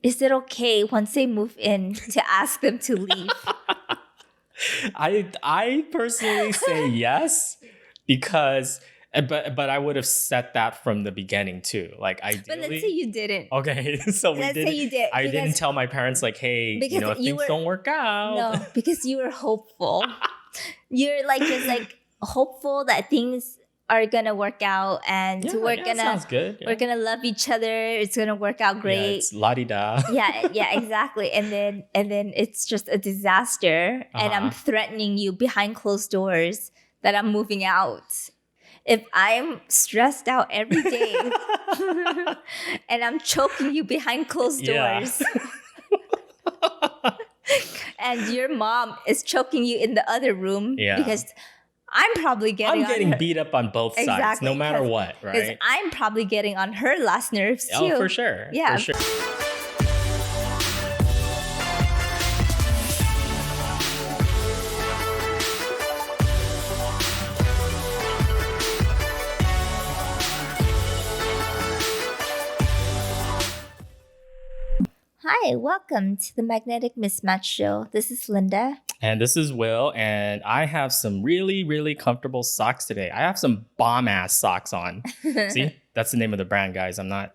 is it okay once they move in to ask them to leave? I personally say yes because but I would have set that from the beginning too. Like ideally. But let's say you didn't. Okay, so Let's say you did. I didn't tell my parents like, hey, if things don't work out. No, because you were hopeful. You're like just like hopeful that things are gonna work out and sounds good. Yeah. We're gonna love each other. It's gonna work out great. Yeah, it's la-di-da. yeah, exactly. And then it's just a disaster. And I'm threatening you behind closed doors that I'm moving out. If I'm stressed out every day and I'm choking you behind closed doors and your mom is choking you in the other room because I'm getting beat up on both sides, no matter what, right? Because I'm probably getting on her last nerves too. Oh, for sure. Yeah. For sure. Hi, welcome to the Magnetic Mismatch Show. This is Linda. And this is Will, and I have some really, really comfortable socks today. I have some bomb-ass socks on. See? That's the name of the brand, guys. I'm not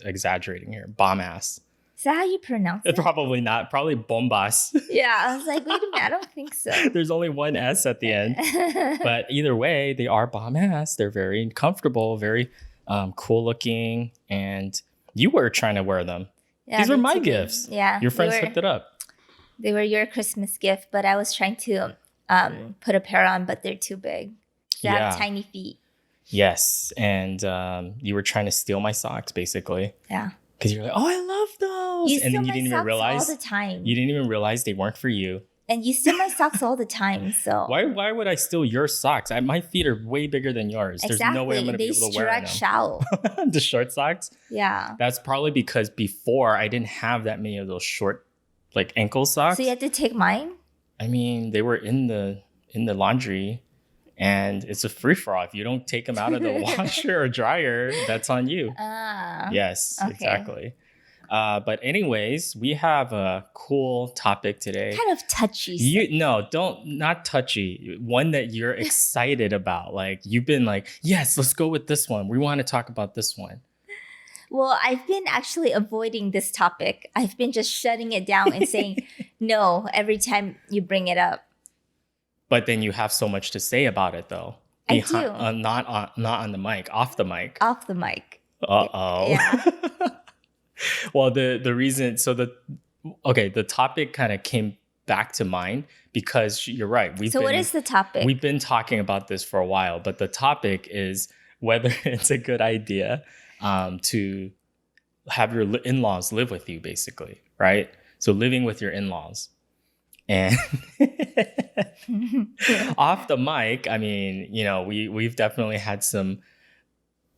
exaggerating here. Bomb-ass. Is that how you pronounce it? Probably not. Probably bombas. Yeah, I was like, wait a minute, I don't think so. There's only one S at the end. But either way, they are bomb-ass. They're very comfortable, very cool looking, and you were trying to wear them. Yeah, these were my gifts. Yeah. Your friends hooked it up. They were your Christmas gift, but I was trying to put a pair on, but they're too big. They have tiny feet. Yes. And you were trying to steal my socks, basically. Yeah. Because you're like, oh, I love those. And then you didn't even realize all the time. You didn't even realize they weren't for you. And you steal my socks all the time, so why would I steal your socks? My feet are way bigger than yours. Exactly. There's no way I'm gonna be able to wear them. They stretch out. The short socks? Yeah. That's probably because before I didn't have that many of those short, like ankle socks. So you had to take mine? I mean, they were in the laundry, and it's a free for all. If you don't take them out of the washer or dryer, that's on you. Yes, okay. Exactly. But anyways, we have a cool topic today. Kind of touchy. Not touchy. One that you're excited about. Like you've been like, yes, let's go with this one. We want to talk about this one. Well, I've been actually avoiding this topic. I've been just shutting it down and saying no every time you bring it up. But then you have so much to say about it, though. I do. Not on the mic, off the mic. Off the mic. Uh-oh. Yeah. Well, the reason, the topic kind of came back to mind because you're right. What is the topic? We've been talking about this for a while, but the topic is whether it's a good idea to have your in-laws live with you, basically, right? So living with your in-laws. And off the mic, I mean, we've definitely had some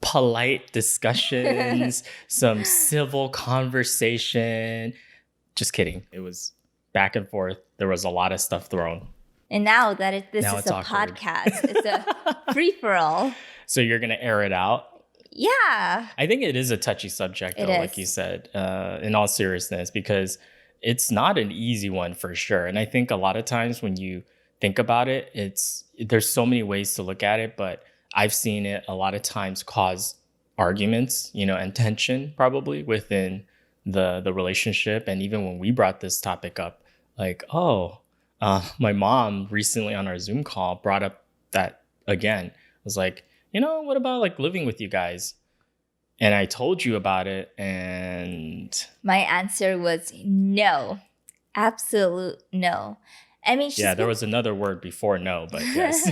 polite discussions, some civil conversation. Just kidding. It was back and forth. There was a lot of stuff thrown. And now that this is a awkward podcast, it's a free-for-all. So you're going to air it out? Yeah. I think it is a touchy subject, though, like you said, in all seriousness, because it's not an easy one for sure. And I think a lot of times when you think about it, there's so many ways to look at it, but I've seen it a lot of times cause arguments, and tension probably within the relationship. And even when we brought this topic up, like, my mom recently on our Zoom call brought up that again. I was like, what about like living with you guys? And I told you about it, and my answer was no, absolute no. I mean, there was another word before no, but yes.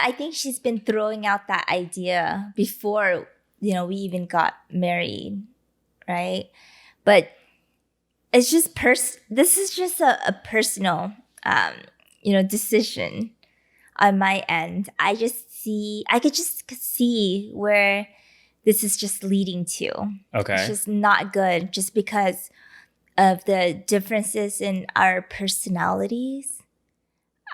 I think she's been throwing out that idea before, we even got married, right? But it's just this is just a personal, decision on my end. I could just see where this is just leading to. Okay. It's just not good just because of the differences in our personalities.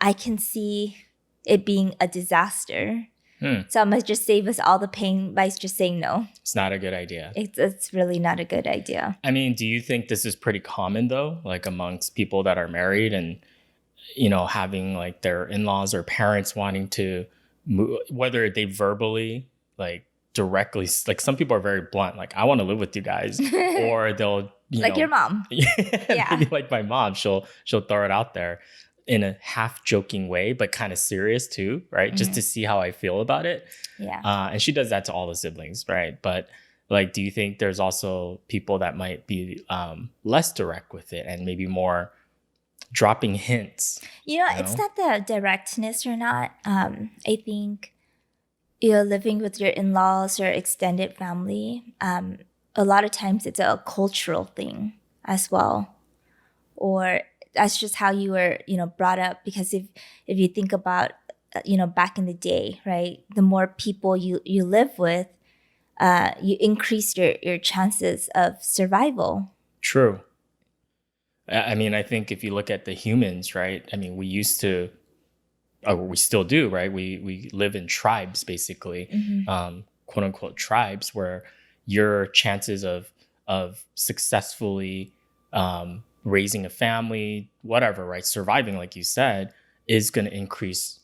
I can see it being a disaster So I'm going to just save us all the pain by just saying no. It's not a good idea. It's really not a good idea. I mean, do you think this is pretty common though? Like amongst people that are married and, having like their in-laws or parents wanting to move, whether they verbally, like directly, like some people are very blunt, like, I want to live with you guys. Or they'll, like your mom. Yeah. Maybe like my mom, she'll throw it out there in a half joking way, but kind of serious too, right? Just to see how I feel about it. Yeah. And she does that to all the siblings, right? But like, do you think there's also people that might be less direct with it and maybe more dropping hints? It's not the directness or not. I think living with your in-laws or extended family, a lot of times it's a cultural thing as well, or that's just how you were brought up. Because if you think about back in the day, right, the more people you live with, you increase your chances of survival. True. I mean, I think if you look at the humans, right, I mean, we used to, or we still do, right? We live in tribes, basically, quote unquote tribes, where your chances of successfully raising a family, whatever, right, surviving, like you said, is going to increase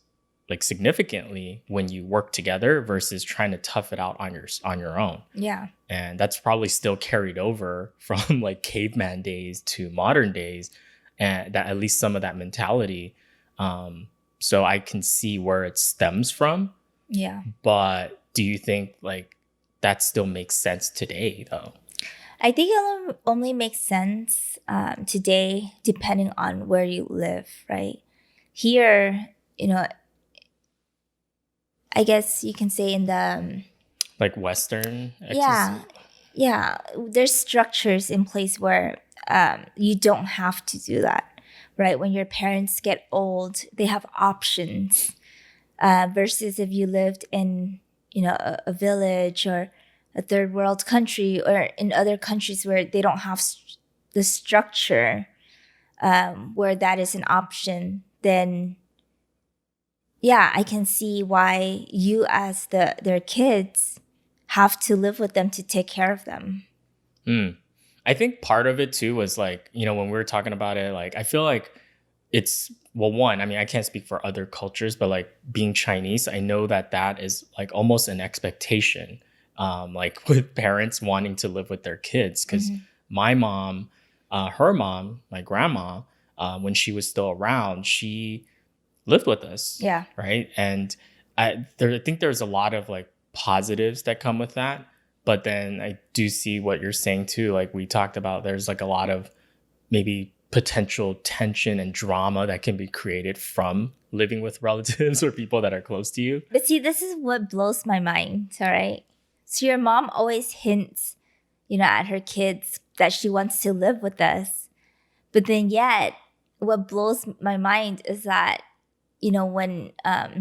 like significantly when you work together versus trying to tough it out on your own. Yeah. And that's probably still carried over from like caveman days to modern days, and that at least some of that mentality. So I can see where it stems from. Yeah. But do you think like that still makes sense today though? I think it only makes sense today depending on where you live, right? Here, I guess you can say in the like Western yeah, there's structures in place where you don't have to do that, right? When your parents get old, they have options versus if you lived in a village or a third world country, or in other countries where they don't have the structure where that is an option. Then yeah, I can see why you as their kids have to live with them to take care of them. I think part of it too was like, when we were talking about it, like I feel like it's, well, one, I mean, I can't speak for other cultures, but like being Chinese, I know that is like almost an expectation, like with parents wanting to live with their kids. Because my mom, her mom, my grandma, when she was still around, she lived with us. Yeah. Right. And I think there's a lot of like positives that come with that. But then I do see what you're saying too. Like we talked about, there's like a lot of maybe potential tension and drama that can be created from living with relatives or people that are close to you. But see, this is what blows my mind, all right? So your mom always hints, at her kids that she wants to live with us. But then yet, what blows my mind is that, when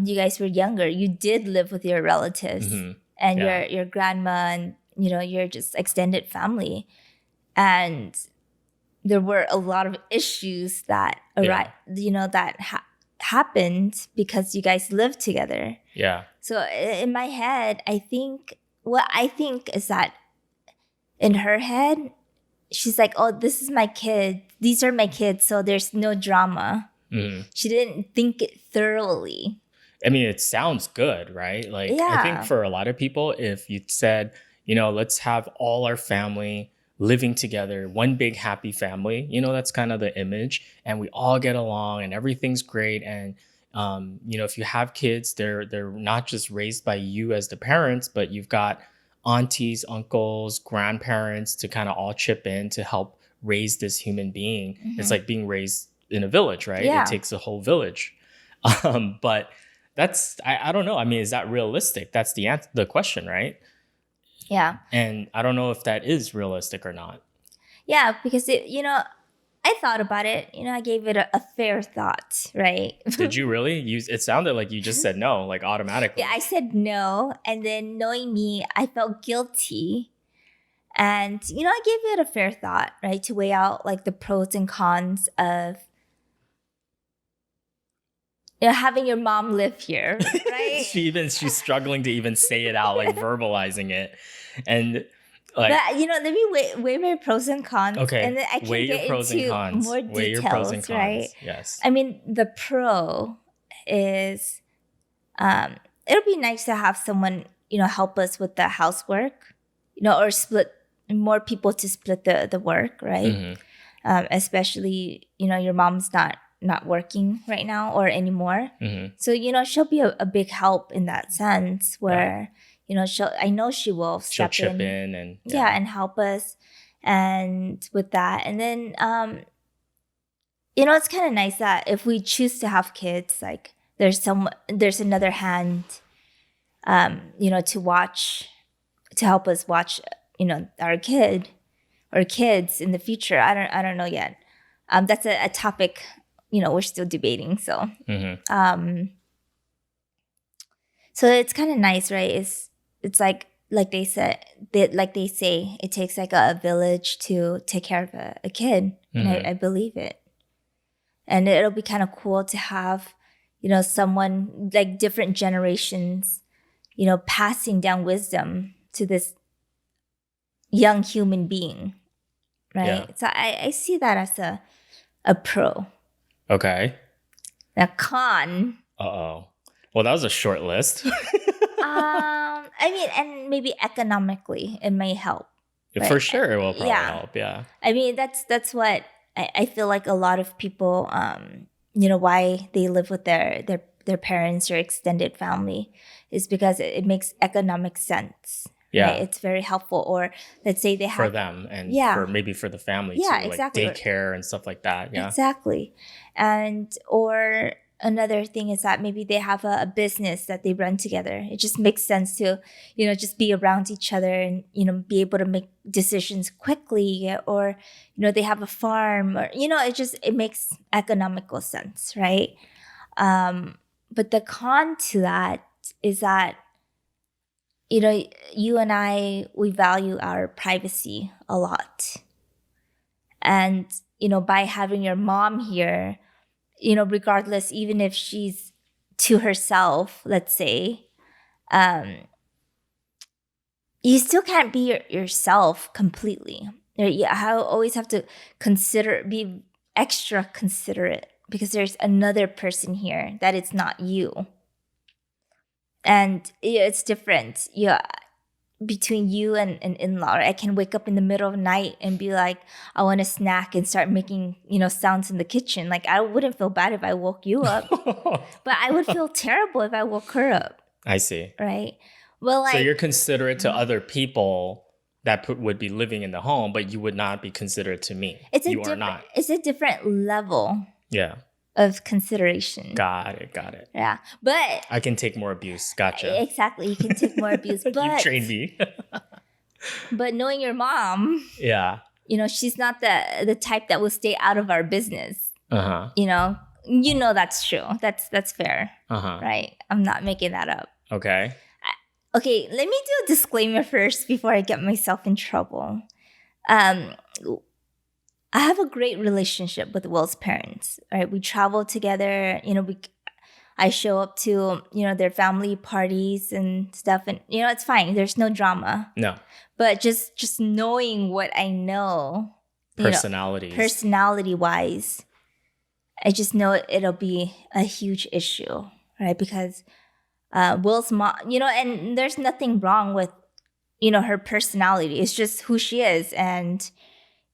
you guys were younger, you did live with your relatives and your grandma and, your just extended family. And there were a lot of issues that happened because you guys lived together. Yeah. So in my head, what I think is that in her head, she's like, oh, this is my kid. These are my kids. So there's no drama. She didn't think it thoroughly. I mean, it sounds good, right? Like, I think for a lot of people, if you said, let's have all our family living together, one big happy family, that's kind of the image, and we all get along and everything's great. And, if you have kids, they're not just raised by you as the parents, but you've got aunties, uncles, grandparents to kind of all chip in to help raise this human being. It's like being raised in a village, right? Yeah. It takes a whole village. But that's, I don't know. I mean, is that realistic? That's the question, right? Yeah. And I don't know if that is realistic or not. Yeah, because I thought about it. I gave it a fair thought, right? Did you really? It sounded like you just said no, like automatically. Yeah, I said no. And then knowing me, I felt guilty. And, I gave it a fair thought, right? To weigh out like the pros and cons of having your mom live here, right? she's struggling to even say it out, like verbalizing it. And like, but let me weigh my pros and cons. Okay. And then I can weigh get your pros into and cons. more Weigh your pros and details, cons. right? Yes. I mean, the pro is it'll be nice to have someone, help us with the housework, or split more people to split the work, right? Especially, your mom's not working right now or anymore. So, she'll be a big help in that sense where, I know she will She'll chip in and and help us. And with that, and then, it's kind of nice that if we choose to have kids, like there's another hand, to help us watch, our kid or kids in the future. I don't know yet. That's a topic, we're still debating. So, so it's kind of nice, right? It's like they say, it takes like a village to take care of a kid, and I believe it. And it'll be kind of cool to have, someone like different generations, passing down wisdom to this young human being, right? Yeah. So I see that as a pro. Okay. A con. Uh-oh. Well, that was a short list. I mean, and maybe economically it may help. Right? For sure it will probably help, yeah. I mean, that's what I feel like a lot of people, why they live with their parents or extended family is because it makes economic sense. Yeah. Right? It's very helpful. Or let's say they have... For them and maybe for the family too. Exactly. Like daycare and stuff like that. Yeah. Exactly. And or another thing is that maybe they have a business that they run together. It just makes sense to, just be around each other and, be able to make decisions quickly. Or, they have a farm or, it makes economical sense, right? But the con to that is that, you and I, we value our privacy a lot. And, by having your mom here, regardless, even if she's to herself, let's say, you still can't be yourself completely. I always have to be extra considerate because there's another person here that it's not you. And it's different. Between you and an in-law, I can wake up in the middle of the night and be like, I want a snack and start making, sounds in the kitchen. Like, I wouldn't feel bad if I woke you up, but I would feel terrible if I woke her up. I see. Right. Well, so you're considerate to other people that would be living in the home, but you would not be considerate to me. You are not. It's a different level. Yeah. Of consideration. Got it. Yeah. But I can take more abuse. Gotcha. Exactly. You can take more abuse. But you trained me. But knowing your mom, yeah, she's not the type that will stay out of our business. Uh-huh. That's true. That's fair. Uh-huh. Right. I'm not making that up. Okay. Okay, let me do a disclaimer first before I get myself in trouble. I have a great relationship with Will's parents. Right, we travel together. I show up to their family parties and stuff, and it's fine. There's no drama. No. But just knowing what I know, personality wise, I just know it'll be a huge issue, right? Because Will's mom, and there's nothing wrong with her personality. It's just who she is, and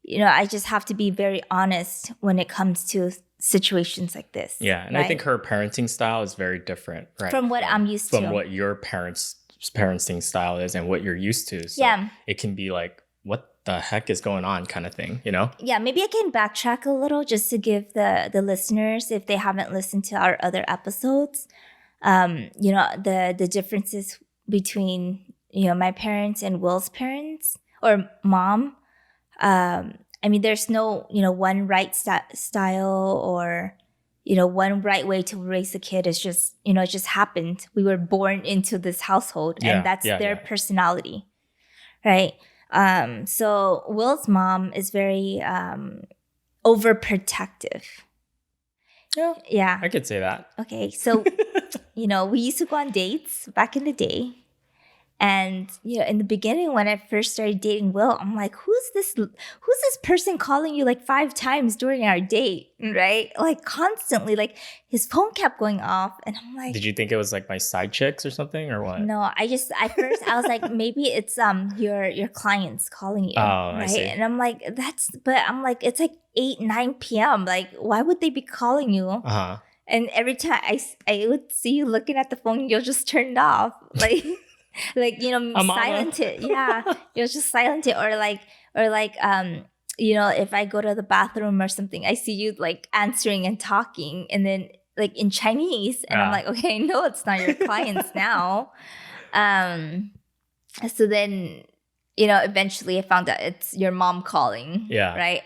I just have to be very honest when it comes to situations like this. Yeah. And right? I think her parenting style is very different, right? From what I'm used to. From what your parenting style is and what you're used to. So yeah. It can be like, what the heck is going on kind of thing, Yeah. Maybe I can backtrack a little just to give the listeners, if they haven't listened to our other episodes, the differences between, my parents and Will's parents or mom. I mean, there's no, one right style or, one right way to raise a kid. It's just, it just happened. We were born into this household and that's their personality, right? So Will's mom is very overprotective. Yeah. I could say that. Okay. So, we used to go on dates back in the day. And, in the beginning, when I first started dating Will, I'm like, who's this person calling you like 5 times during our date? Right? Like constantly, like his phone kept going off. And I'm like, did you think it was like my side chicks or something or what? No, at first I was like, maybe it's your clients calling you. Oh, right? I see. And I'm like, it's like 8, 9 p.m. Like, why would they be calling you? Uh-huh. And every time I would see you looking at the phone, you'll just turn it off. Like, silent it. Yeah. You'll just silent it. Or if I go to the bathroom or something, I see you like answering and talking and then like in Chinese. And I'm like, okay, no, it's not your clients now. So then, eventually I found out it's your mom calling. Yeah. Right.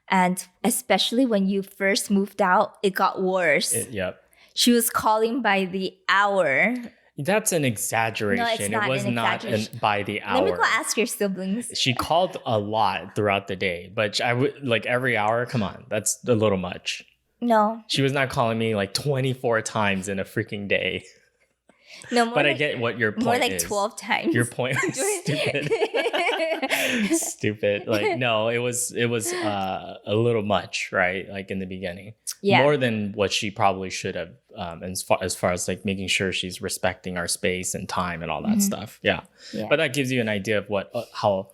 And especially when you first moved out, it got worse. Yep. She was calling by the hour. That's an exaggeration. No, it's not. It was not by the hour. Let me go ask your siblings. She called a lot throughout the day, but I would like every hour. Come on, that's a little much. No. She was not calling me like 24 times in a freaking day. No, but I get what your point is. More like 12 times. Your point is stupid. Stupid. Like, no, it was a little much, right? Like in the beginning. Yeah. More than what she probably should have, as far as like making sure she's respecting our space and time and all that stuff. Yeah. But that gives you an idea of how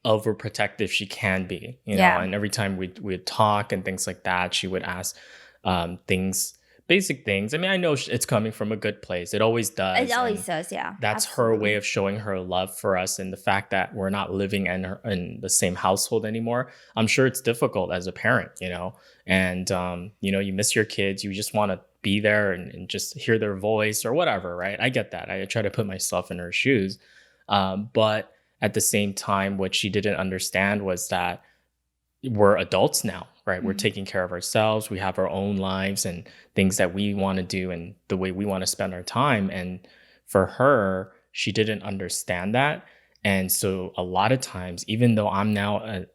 overprotective she can be, you know. And every time we'd talk and things like that, she would ask basic things. I mean, I know it's coming from a good place. It always does. It always does, yeah. That's her way of showing her love for us, and the fact that we're not living in the same household anymore. I'm sure it's difficult as a parent, you know, and you miss your kids. You just want to be there and just hear their voice or whatever, right? I get that. I try to put myself in her shoes, but at the same time, what she didn't understand was that we're adults now, right? We're taking care of ourselves. We have our own lives and things that we want to do and the way we want to spend our time. And for her, she didn't understand that. And so a lot of times, even though I'm now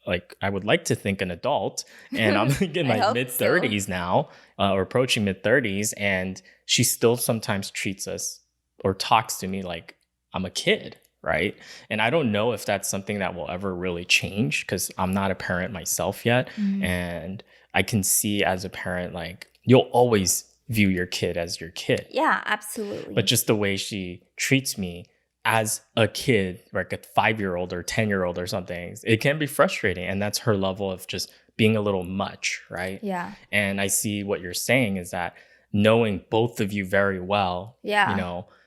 I would like to think an adult, and I'm in my mid-30s now, or approaching mid-30s, and she still sometimes treats us or talks to me like I'm a kid. Right. And I don't know if that's something that will ever really change because I'm not a parent myself yet. And I can see as a parent, like you'll always view your kid as your kid. Yeah, absolutely. But just the way she treats me as a kid, like a 5-year-old or 10-year-old or something, it can be frustrating. And that's her level of just being a little much. Right. Yeah. And I see what you're saying is that knowing both of you very well,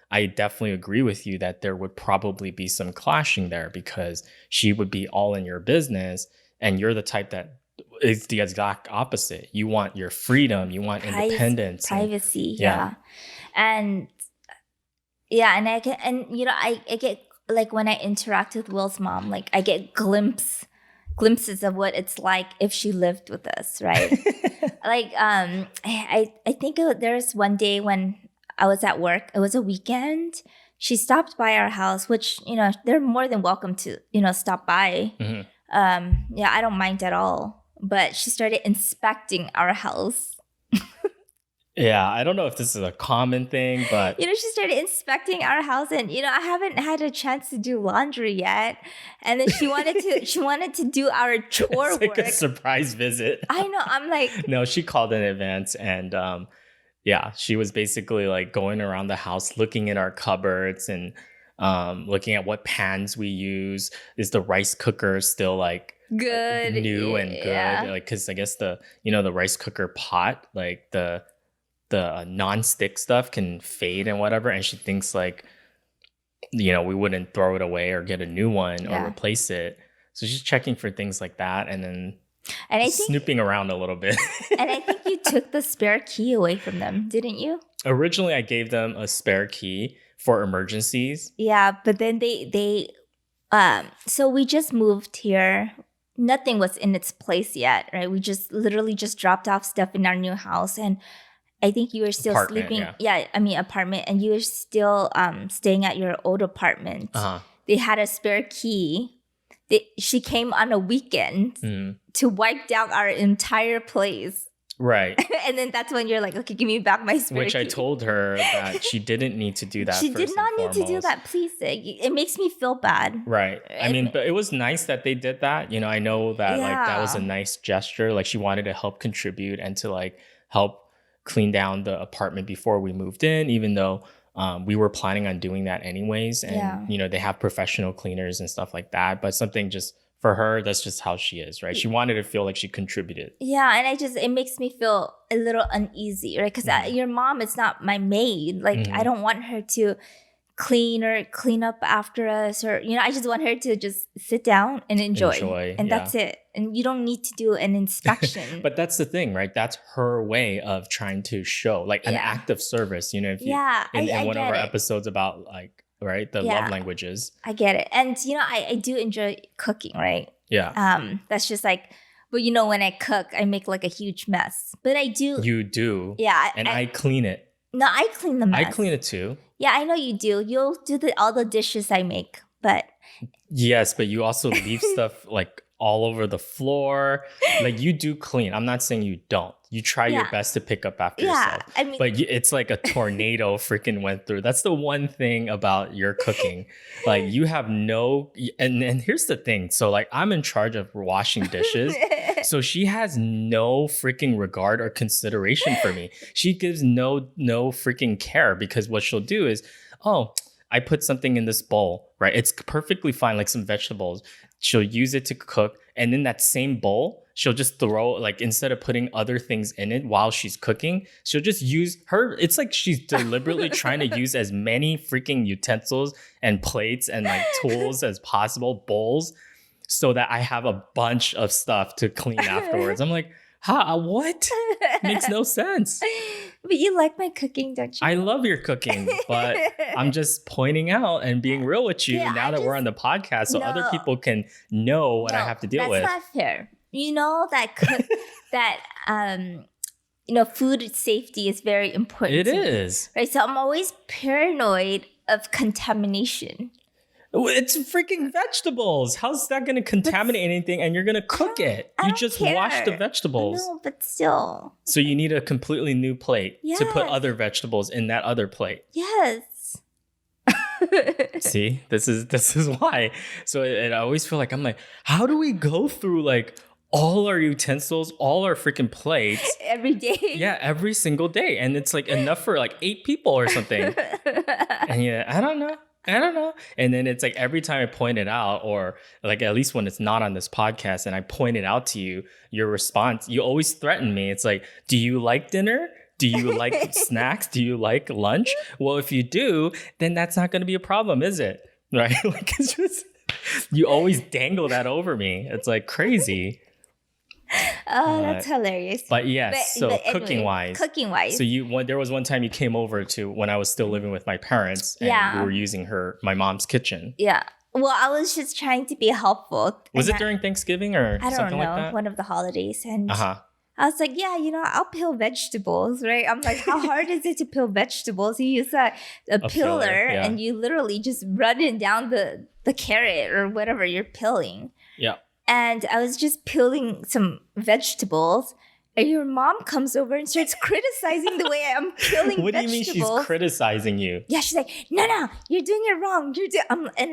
I definitely agree with you that there would probably be some clashing there because she would be all in your business and you're the type that is the exact opposite. You want your freedom, you want independence, privacy. And I get like when I interact with Will's mom, like I get glimpses of what it's like if she lived with us, right? Like I think there's one day when I was at work. It was a weekend. She stopped by our house, which, they're more than welcome to, stop by. I don't mind at all. But she started inspecting our house. Yeah, I don't know if this is a common thing, but... she started inspecting our house and, I haven't had a chance to do laundry yet. And then she wanted to do our chore it's like work. A surprise visit. I know. I'm like... No, she called in advance and... yeah, she was basically like going around the house, looking at our cupboards and looking at what pans we use. Is the rice cooker still like good, new and good? Yeah. Like, because I guess the rice cooker pot, like the non-stick stuff can fade and whatever. And she thinks like, we wouldn't throw it away or get a new one or replace it. So she's checking for things like that, and then. And I think, snooping around a little bit. And I think you took the spare key away from them, didn't you? Originally, I gave them a spare key for emergencies. Yeah, but then so we just moved here. Nothing was in its place yet, right? We literally just dropped off stuff in our new house. And I think you were still sleeping. Yeah, apartment. And you were still staying at your old apartment. They had a spare key. She came on a weekend to wipe down our entire place. Right. And then that's when you're like, okay, give me back my spare Which key. I told her that she didn't need to do that. She did not need to do that. Please, it makes me feel bad. Right. I mean, but it was nice that they did that. You know, I know that like that was a nice gesture. Like she wanted to help contribute and to like help clean down the apartment before we moved in, even though we were planning on doing that anyways. And, you know, they have professional cleaners and stuff like that. But something just for her, that's just how she is, right? She wanted to feel like she contributed. Yeah. And it makes me feel a little uneasy, right? Because your mom is not my maid. Like, I don't want her to clean up after us, or, you know, I just want her to just sit down and enjoy. And that's it. And you don't need to do an inspection. But that's the thing, right? That's her way of trying to show like an act of service, you know, if you in one of our episodes about like, right, the love languages. I get it. And you know, I do enjoy cooking, right? Yeah. That's just like, but you know, when I cook, I make like a huge mess. But I do. You do. Yeah. And I clean it. No, I clean the mess. I clean it too. Yeah, I know you do. You'll do all the dishes I make, but yes, but you also leave stuff like all over the floor. Like you do clean. I'm not saying you don't. You try your best to pick up after yourself. I mean, but it's like a tornado freaking went through. That's the one thing about your cooking. Like you have no, and here's the thing. So like I'm in charge of washing dishes. So she has no freaking regard or consideration for me. She gives no freaking care, because what she'll do is, oh, I put something in this bowl, right? It's perfectly fine, like some vegetables. She'll use it to cook. And in that same bowl, she'll just throw, like, instead of putting other things in it while she's cooking, she'll just use it's like she's deliberately trying to use as many freaking utensils and plates and like tools as possible, bowls, so that I have a bunch of stuff to clean afterwards. I'm like, what? Makes no sense. But you like my cooking, don't you? I love your cooking, but I'm just pointing out and being real with you now that we're on the podcast, so other people can know what I have to deal with. That's not fair. You know that you know, food safety is very important. It is. Right? So I'm always paranoid of contamination. It's freaking vegetables. How's that going to contaminate anything? And you're going to cook it. You just wash the vegetables. No, but still. So you need a completely new plate to put other vegetables in that other plate. Yes. See, this is why. So I always feel like, I'm like, how do we go through like all our utensils, all our freaking plates every day? Yeah, every single day. And it's like enough for like 8 people or something. And I don't know. And then it's like every time I point it out, or like at least when it's not on this podcast and I point it out to you, your response, you always threaten me. It's like, do you like dinner? Do you like snacks? Do you like lunch? Well, if you do, then that's not going to be a problem, is it? Right? Like it's just, you always dangle that over me. It's like crazy. Oh, that's hilarious. But yes, but cooking wise. So there was one time you came over to when I was still living with my parents, and we were using my mom's kitchen. Yeah. Well, I was just trying to be helpful. Was it during Thanksgiving or something like that? I don't know, one of the holidays. And I was like, yeah, you know, I'll peel vegetables, right? I'm like, how hard is it to peel vegetables? You use a peeler and you literally just run it down the carrot or whatever you're peeling. Yeah. And I was just peeling some vegetables, and your mom comes over and starts criticizing the way I'm peeling What do you vegetables. mean she's criticizing you? Yeah, she's like, no, you're doing it wrong.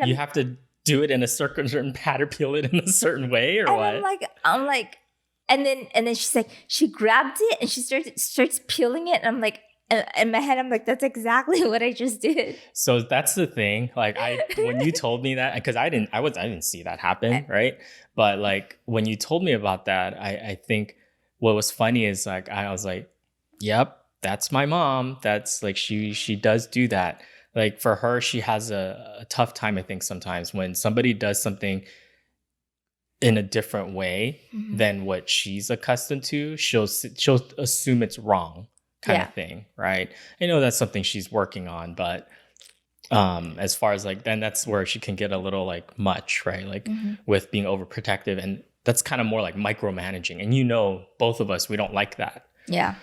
You have to do it in a certain pattern, peel it in a certain way, or what? I'm like, and then she's like, she grabbed it and she starts peeling it, and I'm like, in my head, I'm like, that's exactly what I just did. So that's the thing. Like when you told me that, because I didn't see that happen, right? But like when you told me about that, I think what was funny is like I was like, yep, that's my mom. That's like she does do that. Like for her, she has a tough time, I think, sometimes when somebody does something in a different way than what she's accustomed to, she'll assume it's wrong. Kind of thing, right? I know that's something she's working on, but as far as like, then that's where she can get a little like much, right? Like with being overprotective, and that's kind of more like micromanaging. And you know, both of us, we don't like that. Yeah.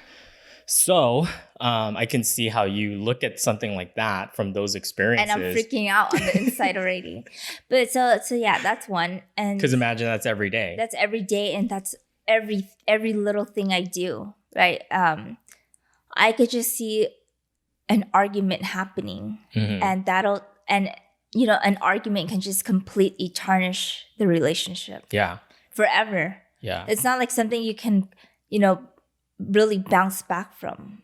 So I can see how you look at something like that from those experiences. And I'm freaking out on the inside already. But so yeah, that's one. And because imagine that's every day. That's every day, and that's every little thing I do. right? I could just see an argument happening, and an argument can just completely tarnish the relationship. Yeah. Forever. Yeah. It's not like something you can, really bounce back from.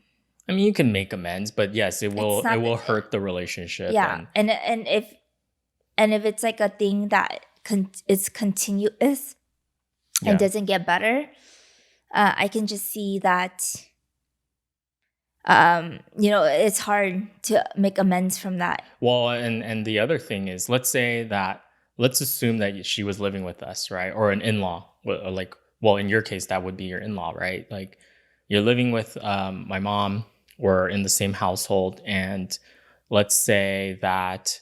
I mean, you can make amends, but yes, it will hurt the relationship. Yeah. And if it's like a thing that is continuous and doesn't get better, I can just see that it's hard to make amends from that. Well, and the other thing is, let's assume that she was living with us, right? Or an in-law, in your case, that would be your in-law, right? Like, you're living with my mom, we're in the same household, and let's say that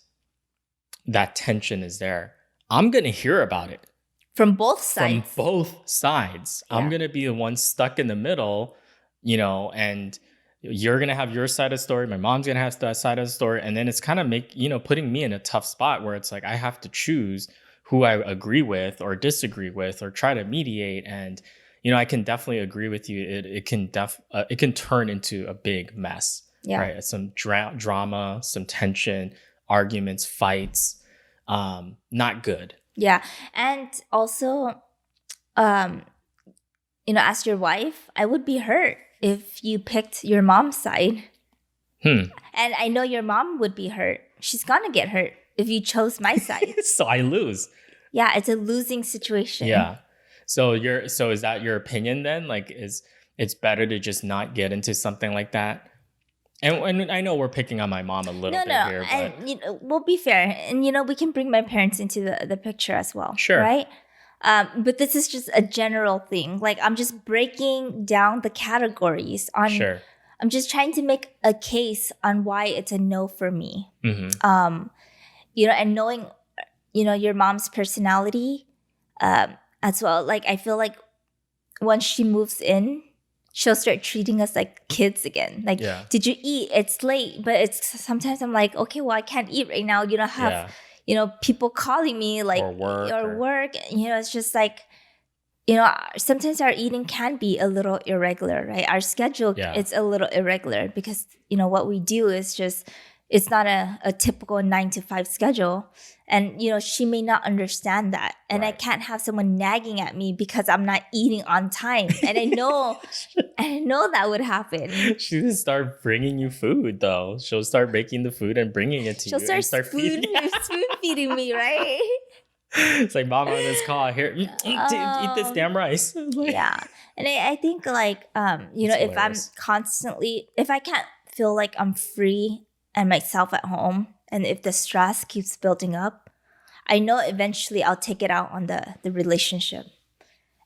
tension is there. I'm going to hear about it. From both sides. Yeah. I'm going to be the one stuck in the middle, and you're going to have your side of the story. My mom's going to have that side of the story. And then it's kind of putting me in a tough spot where it's like, I have to choose who I agree with or disagree with or try to mediate. And, I can definitely agree with you. It can turn into a big mess, right? Some drama, some tension, arguments, fights, not good. Yeah. And also, as your wife, I would be hurt if you picked your mom's side. And I know your mom would be hurt. She's gonna get hurt if you chose my side. So I lose. Yeah, it's a losing situation. Yeah. So is that your opinion then? Like, it's better to just not get into something like that? And I know we're picking on my mom a little bit here, but and we'll be fair, and we can bring my parents into the picture as well. Sure. Right? But this is just a general thing. Like, I'm just breaking down the categories on. Sure. I'm just trying to make a case on why it's a no for me. Mm-hmm. And knowing, your mom's personality, as well. Like, I feel like once she moves in, she'll start treating us like kids again. Like, did you eat? It's late, but sometimes I'm like, okay, well, I can't eat right now. You don't have, people calling me, like, or work. It's just like, sometimes our eating can be a little irregular, right? Our schedule, it's a little irregular because, what we do is just, it's not a typical 9-to-5 schedule. And, she may not understand that. And right. I can't have someone nagging at me because I'm not eating on time. And I know that would happen. She'll start bringing you food, though. She'll start making the food and bringing it to you. She'll start spoon feeding me, right? It's like, Mom, on this call, here, eat this damn rice. Yeah. And I think, like, if I'm if I can't feel like I'm free and myself at home, and if the stress keeps building up, I know eventually I'll take it out on the relationship.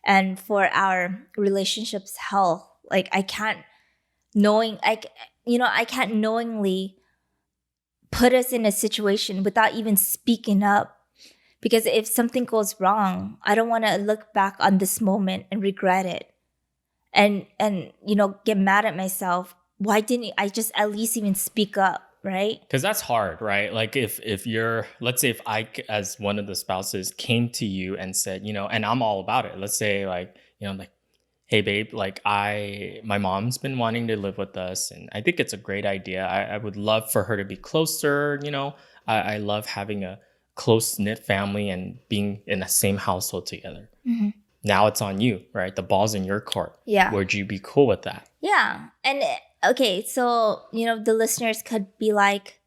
And for our relationship's health, like, I can't knowingly put us in a situation without even speaking up. Because if something goes wrong, I don't want to look back on this moment and regret it. And get mad at myself. Why didn't I just at least even speak up? Right? Because that's hard, right? Like, if you're, let's say if I, as one of the spouses, came to you and said, and I'm all about it. Let's say, like, like, hey, babe, like, my mom's been wanting to live with us, and I think it's a great idea. I would love for her to be closer. I love having a close-knit family and being in the same household together. Mm-hmm. Now it's on you, right? The ball's in your court. Yeah. Would you be cool with that? Yeah. And okay, so, the listeners could be like,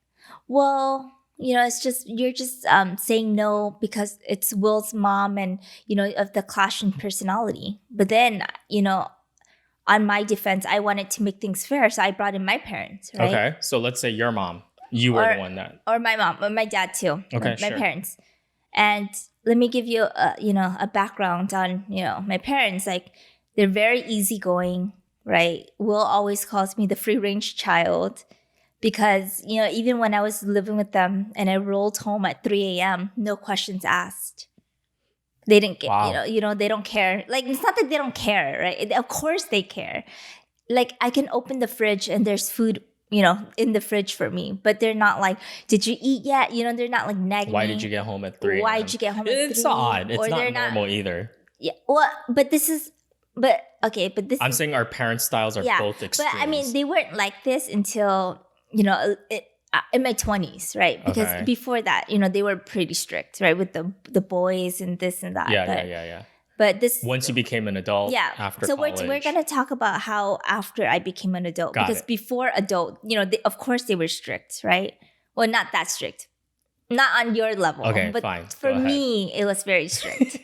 well, it's just, you're just saying no because it's Will's mom and, of the clash in personality. But then, on my defense, I wanted to make things fair. So I brought in my parents, right? Okay. So let's say your mom. You were the one that... Or my mom, or my dad too. Okay, my parents. And let me give you a background on, my parents. Like, they're very easygoing, right? Will always calls me the free-range child because, even when I was living with them and I rolled home at 3 a.m., no questions asked. They didn't get, wow. They don't care. Like, it's not that they don't care, right? Of course they care. Like, I can open the fridge and there's food, in the fridge for me. But they're not like, did you eat yet? They're not like nagging Why me. did you get home at 3? Why did you get home at 3? It's odd. It's not normal either. Yeah. Well, but this is but okay, but this I'm is, saying our parents' styles are both extremes. but I mean, they weren't like this until, in my 20s, right? Because before that, they were pretty strict, right? With the boys and this and that. Yeah. But this, once you became an adult, after so college. we're gonna talk about how after I became an adult, because before adult, of course they were strict, right? Well, not that strict, not on your level. Okay, but fine. For me, it was very strict.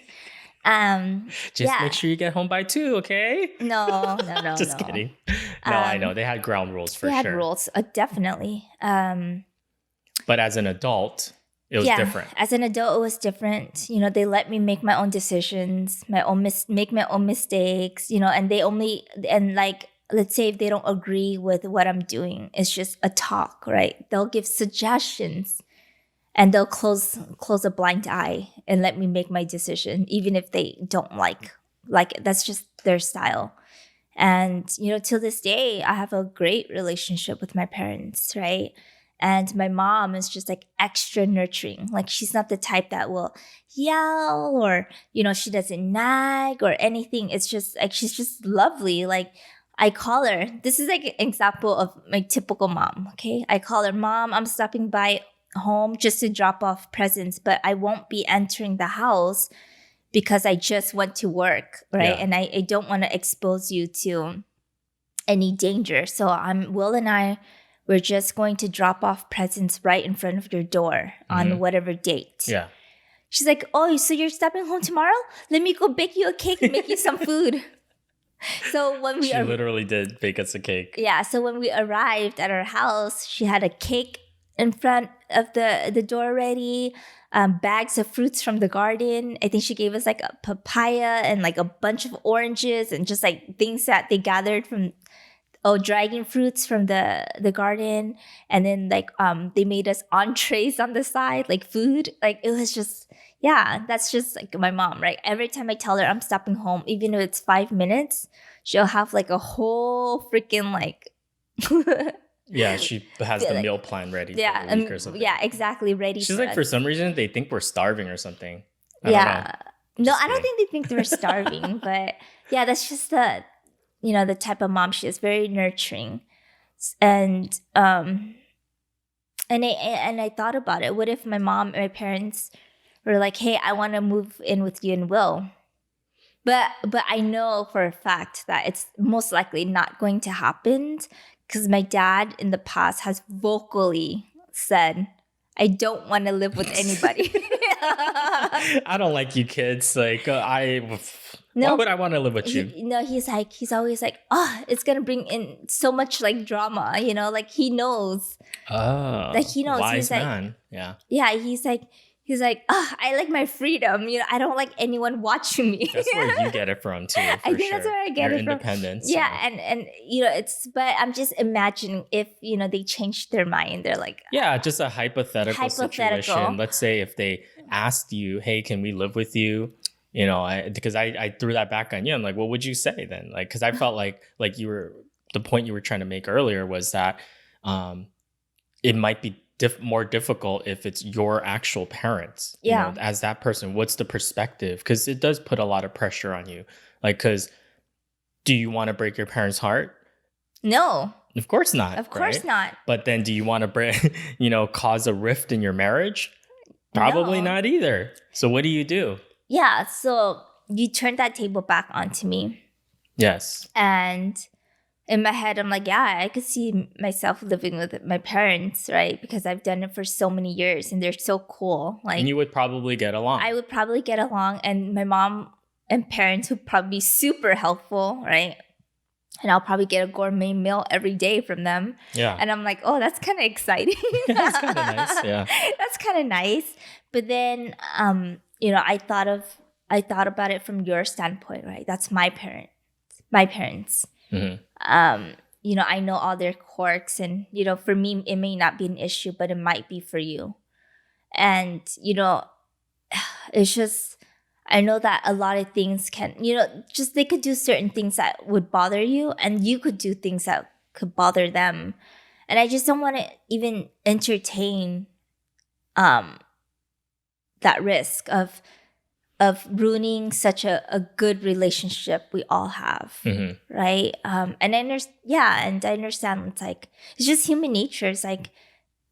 Just make sure you get home by 2, okay? No. Just kidding. No, I know they had ground rules for sure. They had rules, definitely. But as an adult, it was different. As an adult, it was different. They let me make my own decisions, make my own mistakes. And they only, and like, let's say if they don't agree with what I'm doing, it's just a talk, right? They'll give suggestions, and they'll close a blind eye and let me make my decision, even if they don't like it. That's just their style. And till this day, I have a great relationship with my parents, right? And my mom is just like extra nurturing. Like, she's not the type that will yell or, she doesn't nag or anything. It's just like, she's just lovely. Like, I call her, this is like an example of my typical mom, okay? I call her, Mom, I'm stopping by home just to drop off presents, but I won't be entering the house because I just went to work, right? Yeah. And I don't want to expose you to any danger. So Will and we're just going to drop off presents right in front of your door on whatever date. Yeah. She's like, oh, so you're stopping home tomorrow? Let me go bake you a cake and make you some food. So when she literally did bake us a cake. Yeah. So when we arrived at our house, she had a cake in front of the door ready, bags of fruits from the garden. I think she gave us like a papaya and like a bunch of oranges and just like things that they gathered from dragon fruits from the garden. And then like they made us entrees on the side, like food. Like, it was just, that's just like my mom, right? Every time I tell her I'm stopping home, even if it's 5 minutes, she'll have like a whole freaking like yeah, she has the meal plan ready for the week or something. Yeah, exactly, ready. She's like, for some reason, they think we're starving or something. I don't know. No, I don't think they think they're starving, but yeah, that's just the type of mom she is, very nurturing. And I thought about it. What if my mom and my parents were like, hey, I want to move in with you and Will. But I know for a fact that it's most likely not going to happen, because my dad in the past has vocally said, I don't want to live with anybody. I don't like you kids. Like, why would I want to live with you? He's always like, oh, it's going to bring in so much like drama, like he knows. Oh, like he knows. Wise he's man. Like, yeah. He's like, oh, I like my freedom. I don't like anyone watching me. That's where you get it from too. I think that's where I get it from. Independence. Yeah, and but I'm just imagining if they changed their mind. They're like, just a hypothetical situation. Let's say if they asked you, hey, can we live with you? Because I threw that back on you. I'm like, what would you say then? Like, because I felt like the point you were trying to make earlier was that it might be more difficult if it's your actual parents. As that person, what's the perspective? Because it does put a lot of pressure on you. Like, because do you want to break your parents' heart? No. Of course not. Of course not. But then do you want to cause a rift in your marriage? Probably not either. So what do you do? Yeah. So you turned that table back onto me. Yes. And in my head, I'm like, yeah, I could see myself living with my parents, right? Because I've done it for so many years and they're so cool. Like, and you would probably get along. I would probably get along, and my mom and parents would probably be super helpful, right? And I'll probably get a gourmet meal every day from them. Yeah. And I'm like, oh, that's kind of exciting. That's kind of nice. Yeah. That's kind of nice. But then, I thought about it from your standpoint, right? That's my parents. Mm-hmm. I know all their quirks, and for me it may not be an issue, but it might be for you. And it's just, I know that a lot of things can, just they could do certain things that would bother you, and you could do things that could bother them. And I just don't want to even entertain that risk of ruining such a good relationship we all have, right? And I understand. It's like it's just human nature. It's like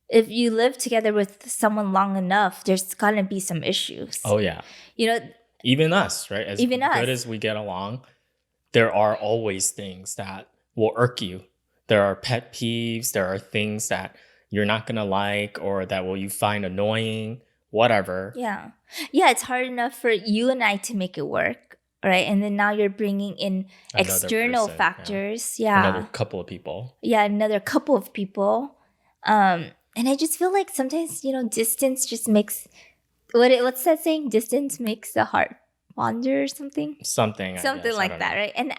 if you live together with someone long enough, there's gonna be some issues. Oh yeah, even us, right? As good as we get along, there are always things that will irk you. There are pet peeves. There are things that you're not gonna like or that will you find annoying. Whatever. Yeah. It's hard enough for you and I to make it work, right? And then now you're bringing in external factors. Another couple of people. Another couple of people. And I just feel like sometimes, distance just makes what's that saying? Distance makes the heart fonder or something? Something like that, right? And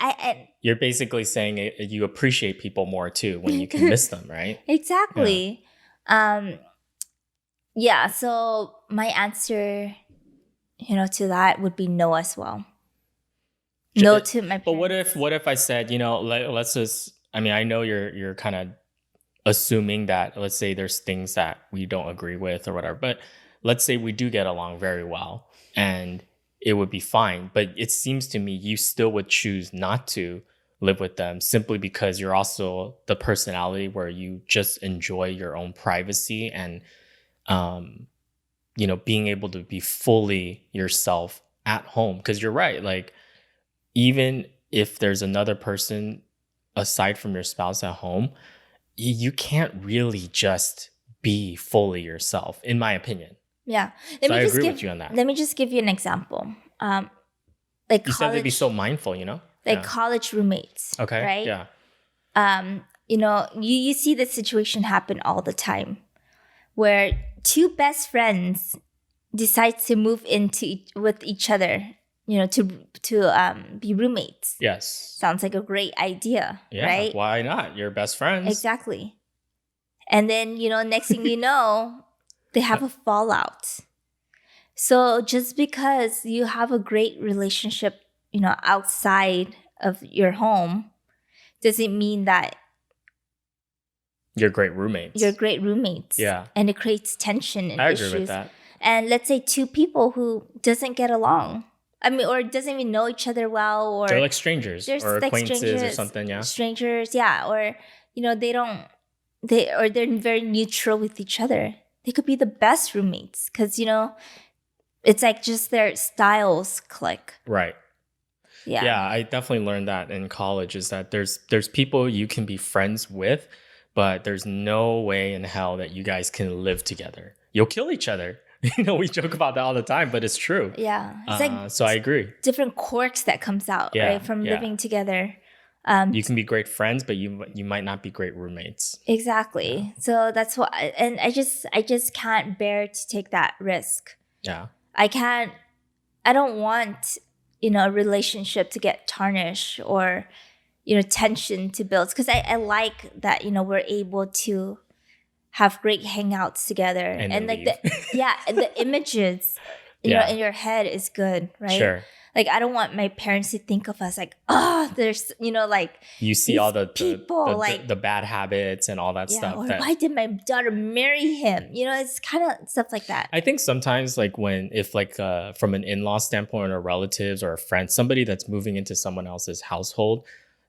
you're basically saying you appreciate people more too when you can miss them, right? Exactly. So my answer, to that would be no as well. No to my parents. But what if I said, let's just, I know you're kind of assuming that, let's say there's things that we don't agree with or whatever, but let's say we do get along very well and it would be fine. But it seems to me you still would choose not to live with them simply because you're also the personality where you just enjoy your own privacy and being able to be fully yourself at home. Because you're right, like even if there's another person aside from your spouse at home, you can't really just be fully yourself, in my opinion. Yeah, I agree with you on that. Let me just give you an example. You said they'd be so mindful, college roommates. Okay. Right. Yeah. You see this situation happen all the time, where two best friends decide to move into with each other, to be roommates. Yes. Sounds like a great idea, right? Why not? You're best friends. Exactly. And then, next thing you know, they have a fallout. So just because you have a great relationship, outside of your home, doesn't mean that you're great roommates. Yeah. And it creates tension and issues. I agree with that. And let's say two people who doesn't get along. Or doesn't even know each other well, or they're like strangers or acquaintances or something, yeah. Strangers, yeah. Or, they're very neutral with each other. They could be the best roommates because, it's like just their styles click. Right. Yeah. Yeah, I definitely learned that in college is that there's people you can be friends with, but there's no way in hell that you guys can live together. You'll kill each other. We joke about that all the time, but it's true. Yeah. It's like so I agree. Different quirks that comes out, right? From living together. You can be great friends, but you might not be great roommates. Exactly. Yeah. So that's what, and I just can't bear to take that risk. Yeah. I don't want, a relationship to get tarnished or, tension to build. Because I like that, we're able to have great hangouts together. And like the images, in your head is good, right? Sure. Like, I don't want my parents to think of us like, there's, like you see all the people, the bad habits and all that stuff. Or why did my daughter marry him? It's kind of stuff like that. I think sometimes if from an in-law standpoint or relatives or a friend, somebody that's moving into someone else's household,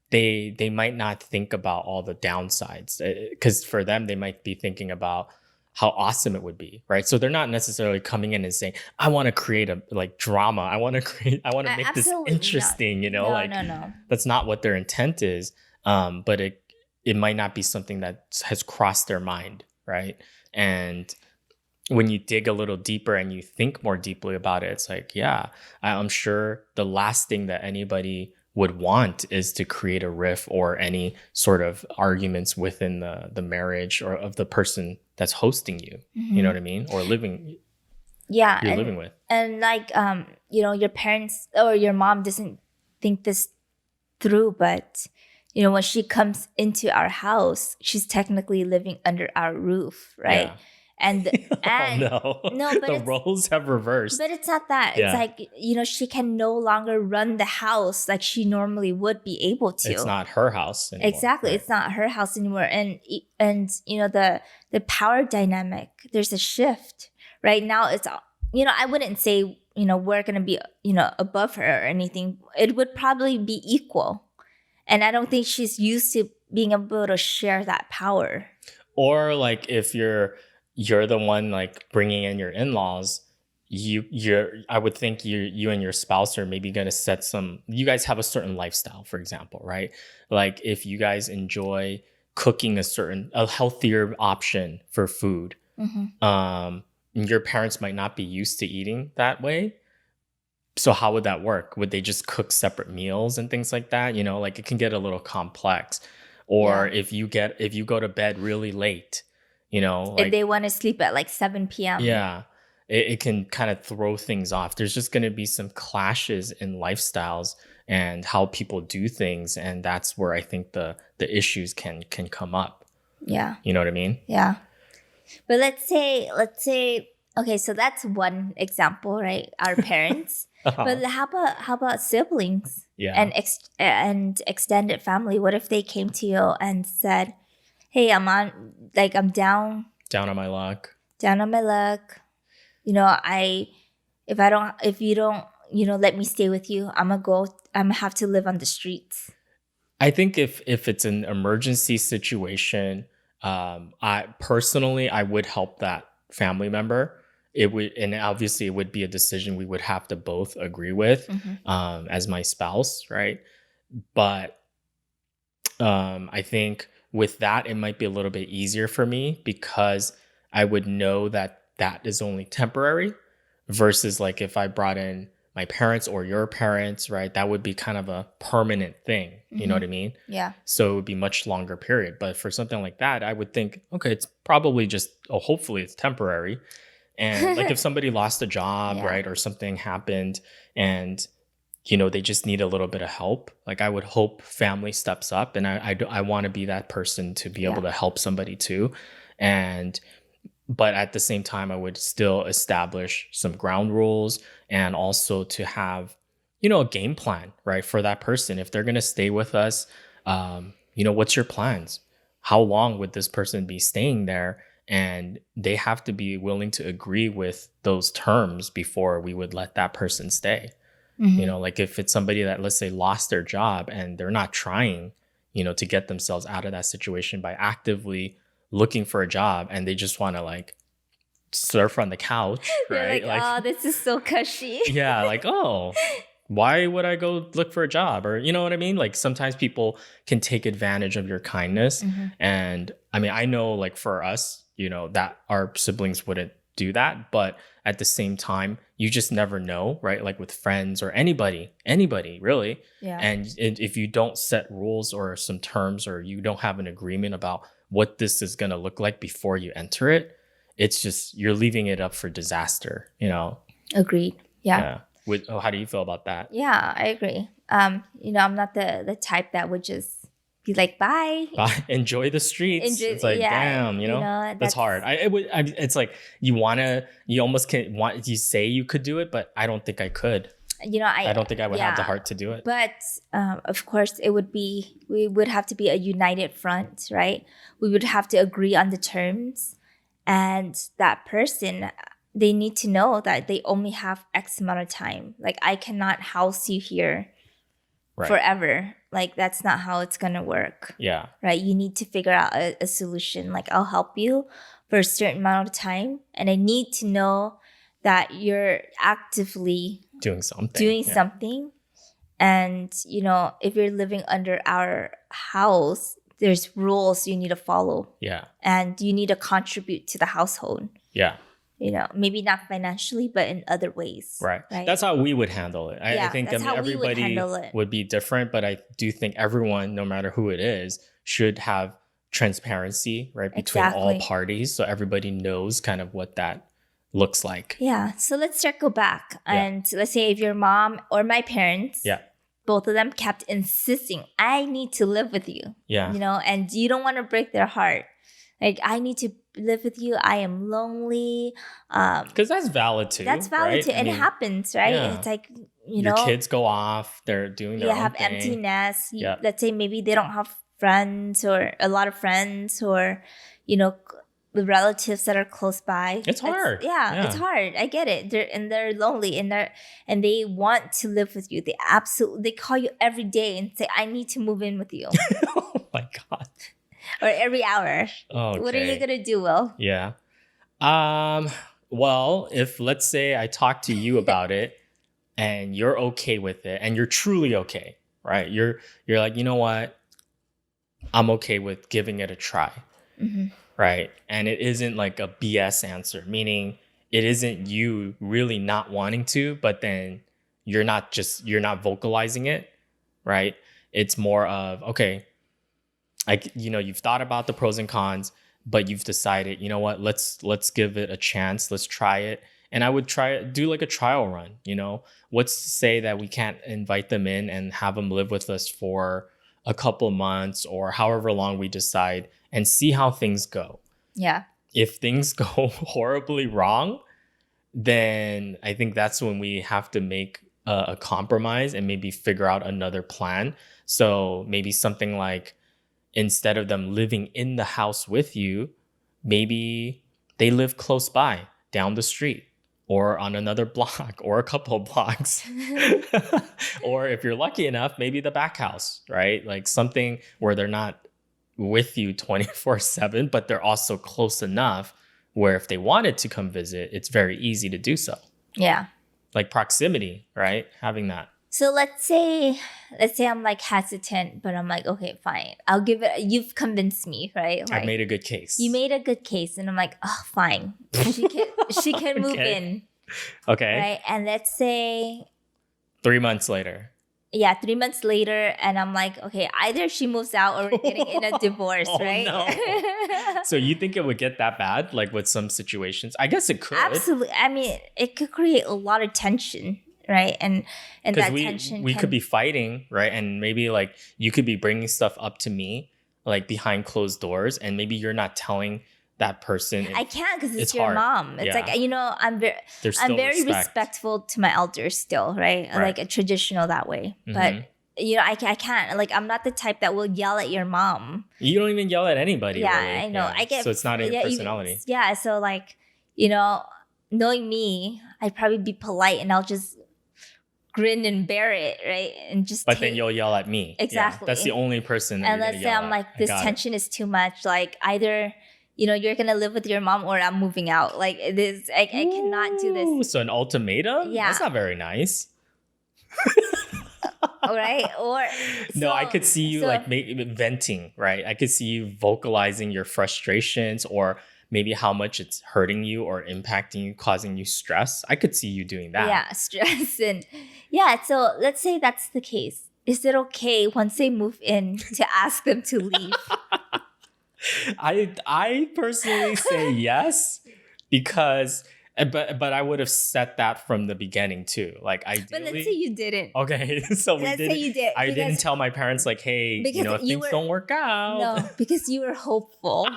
they might not think about all the downsides because for them, they might be thinking about how awesome it would be, right? So they're not necessarily coming in and saying, I want to create a drama. I want to make this interesting, No. That's not what their intent is. But it might not be something that has crossed their mind, right? And when you dig a little deeper and you think more deeply about it, it's like, yeah, I'm sure the last thing that anybody would want is to create a riff or any sort of arguments within the marriage or of the person that's hosting you. Mm-hmm. You know what I mean? Or living. Yeah. You're living with. And your parents or your mom doesn't think this through, but when she comes into our house, she's technically living under our roof, right? Yeah. And oh, no, but the roles have reversed. But it's not that. Yeah. It's like, she can no longer run the house like she normally would be able to. It's not her house anymore. Exactly. Right. It's not her house anymore. And the power dynamic, there's a shift. Right now, it's, I wouldn't say we're going to be, above her or anything. It would probably be equal. And I don't think she's used to being able to share that power. Or like if you're the one like bringing in your in-laws, I would think you and your spouse are maybe going to set some, you guys have a certain lifestyle, for example, right? Like if you guys enjoy cooking a healthier option for food, your parents might not be used to eating that way. So how would that work? Would they just cook separate meals and things like that? Like it can get a little complex. Or if you go to bed really late, if they want to sleep at like 7 p.m. Yeah, it can kind of throw things off. There's just going to be some clashes in lifestyles and how people do things, and that's where I think the issues can come up. Yeah. You know what I mean? Yeah. But let's say, okay, so that's one example, right? Our parents. But how about siblings? Yeah. And extended family? What if they came to you and said, "Hey, I'm down on my luck. Down on my luck. If you don't, let me stay with you, I'm gonna have to live on the streets." I think if it's an emergency situation, I personally would help that family member. And obviously it would be a decision we would have to both agree with, as my spouse, right? But I think with that, it might be a little bit easier for me because I would know that is only temporary, versus like if I brought in my parents or your parents, right? That would be kind of a permanent thing. You know what I mean? Yeah. So it would be much longer period. But for something like that, I would think, okay, it's probably just, hopefully it's temporary. And like if somebody lost a job, right? Or something happened and, they just need a little bit of help. Like I would hope family steps up, and I want to be that person to be able to help somebody too. But at the same time, I would still establish some ground rules, and also to have, a game plan, right? For that person. If they're going to stay with us, what's your plans? How long would this person be staying there? And they have to be willing to agree with those terms before we would let that person stay. Like if it's somebody that, let's say, lost their job and they're not trying, to get themselves out of that situation by actively looking for a job, and they just want to like surf on the couch, right? Like, oh, this is so cushy. Yeah, like, oh, why would I go look for a job? Or you know what I mean? Like sometimes people can take advantage of your kindness. And I mean, I know like for us, that our siblings wouldn't do that, but at the same time, you just never know, right? Like with friends or anybody really. Yeah. And if you don't set rules or some terms, or you don't have an agreement about what this is going to look like before you enter it, it's just, you're leaving it up for disaster, Agreed. Yeah. How do you feel about that? Yeah, I agree. I'm not the type that would just be like, bye. Enjoy the streets. It's like, damn, that's hard. It's like you almost you say you could do it, but I don't think I could. I don't think I would have the heart to do it. But of course, we would have to be a united front, right? We would have to agree on the terms, and that person, they need to know that they only have X amount of time. Like I cannot house you here forever. Like that's not how it's gonna work. Yeah. Right. You need to figure out a solution. Like I'll help you for a certain amount of time, and I need to know that you're actively doing something. And if you're living under our house, there's rules you need to follow. Yeah. And you need to contribute to the household. Yeah. Maybe not financially, but in other ways. Right. That's how we would handle it. I think everybody would be different, but I do think everyone, no matter who it is, should have transparency, right, between all parties, so everybody knows kind of what that looks like. Yeah. So let's circle back. And let's say if your mom or my parents, both of them kept insisting, I need to live with you. Yeah. And you don't want to break their heart. Like, I need to live with you. I am lonely. Because that's valid too. That's valid right? too. And it happens, right? Yeah. It's like, your kids go off. They're doing their own have thing. empty nests. Let's say maybe they don't have friends or a lot of friends, or, relatives that are close by. It's hard. It's hard. I get it. They're lonely and they want to live with you. They call you every day and say, I need to move in with you. Oh my God. Or every hour. Okay. What are you gonna do, Will? Yeah. Well, if let's say I talk to you about it and you're okay with it and you're truly okay, right? You're like, you know what? I'm okay with giving it a try. Mm-hmm. Right. And it isn't like a BS answer, meaning it isn't you really not wanting to, but then you're not vocalizing it. Right. It's more of, okay, like, you've thought about the pros and cons, but you've decided, you know what, let's give it a chance. Let's try it. And I would do like a trial run, what's to say that we can't invite them in and have them live with us for a couple months or however long we decide and see how things go. Yeah. If things go horribly wrong, then I think that's when we have to make a compromise and maybe figure out another plan. So maybe something like, instead of them living in the house with you, maybe they live close by down the street or on another block or a couple of blocks. Or if you're lucky enough, maybe the back house, right? Like something where they're not with you 24/7, but they're also close enough where if they wanted to come visit, it's very easy to do so. Yeah. Like proximity, right? Having that. So let's say I'm like hesitant, but I'm like, okay, fine. I'll give it. You've convinced me, right? Like, I've made a good case. You made a good case, and I'm like, oh, fine. She can move in. Okay. Right, and let's say 3 months later. Yeah, 3 months later, and I'm like, okay, either she moves out or we're getting in a divorce, right? No. So you think it would get that bad, like with some situations? I guess it could. Absolutely. I mean, it could create a lot of tension, right? And that tension. We could be fighting, right? And maybe like you could be bringing stuff up to me, like behind closed doors, and maybe you're not telling that person. I can't because it's your hard. Mom. It's like, I'm very respectful to my elders still, right? Like a traditional that way. Mm-hmm. But I can't. Like, I'm not the type that will yell at your mom. You don't even yell at anybody. Yeah, really. I know. Yeah. So it's not in your personality. So like, knowing me, I'd probably be polite and I'll just grin and bear it, right? And just. But then you'll yell at me. Exactly. Yeah, that's the only person. And let's say I'm like, this tension is too much. Like either. You're going to live with your mom or I'm moving out. Like this, I cannot do this. So an ultimatum? Yeah. That's not very nice. Right? No, I could see you venting, right? I could see you vocalizing your frustrations or maybe how much it's hurting you or impacting you, causing you stress. I could see you doing that. Yeah, stress. So let's say that's the case. Is it okay once they move in to ask them to leave? I personally say yes, because but I would have set that from the beginning too. Like ideally. But let's say you didn't. Okay, so let's say you did. I didn't tell my parents like, hey, if things don't work out. No, because you were hopeful.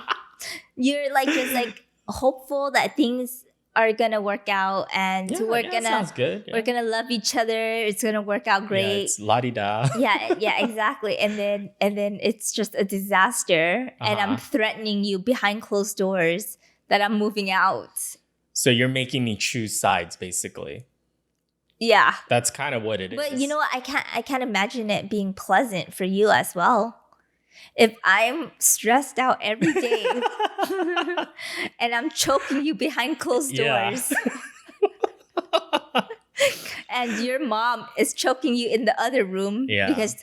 You're like just like hopeful that things are gonna work out and sounds good. Yeah. We're gonna love each other. It's gonna work out great. Yeah, it's la-di-da. yeah, exactly. And then it's just a disaster, and I'm threatening you behind closed doors that I'm moving out. So you're making me choose sides, basically. Yeah, that's kind of what it is. But you know what? I can't imagine it being pleasant for you as well. If I'm stressed out every day and I'm choking you behind closed doors and your mom is choking you in the other room because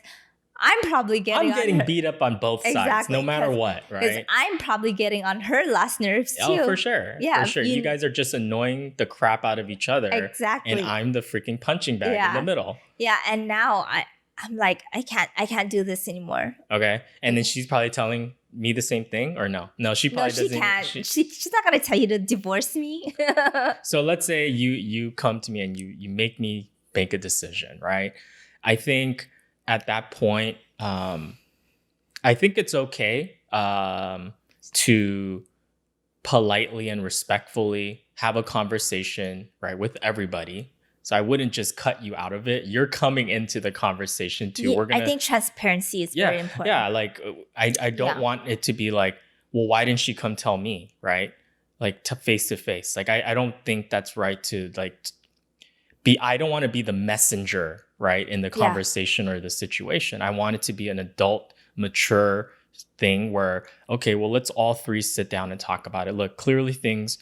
I'm probably getting beat up on both sides, no matter what, right? Because I'm probably getting on her last nerves too. Oh, for sure. Yeah, for sure. You guys are just annoying the crap out of each other. Exactly. And I'm the freaking punching bag in the middle. Yeah, and now I'm like, I can't do this anymore. Okay. And then she's probably telling me the same thing, or no? No, she probably doesn't. She can't. She's not gonna tell you to divorce me. So let's say you come to me and you make me make a decision, right? I think at that point, I think it's okay to politely and respectfully have a conversation, right, with everybody. So I wouldn't just cut you out of it. You're coming into the conversation too. I think transparency is very important. Yeah, like I don't want it to be like, well, why didn't she come tell me, right? Like face to face. Like I don't think that's right to like I don't want to be the messenger, right, in the conversation or the situation. I want it to be an adult, mature thing where, okay, well, let's all three sit down and talk about it. Look, clearly things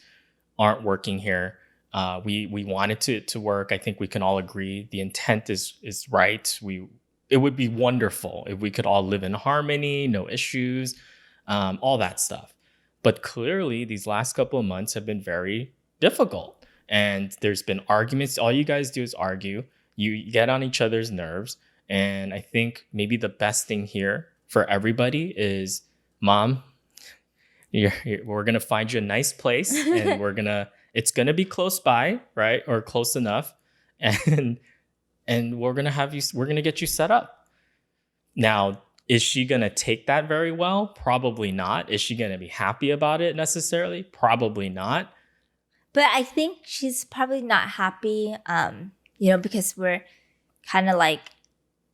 aren't working here. We want it to work. I think we can all agree the intent is right. It would be wonderful if we could all live in harmony, no issues, all that stuff. But clearly, these last couple of months have been very difficult. And there's been arguments. All you guys do is argue. You get on each other's nerves. And I think maybe the best thing here for everybody is, Mom, we're going to find you a nice place and it's going to be close by, right? Or close enough. And we're going to get you set up. Now, is she going to take that very well? Probably not. Is she going to be happy about it necessarily? Probably not. But I think she's probably not happy, because we're kind of like,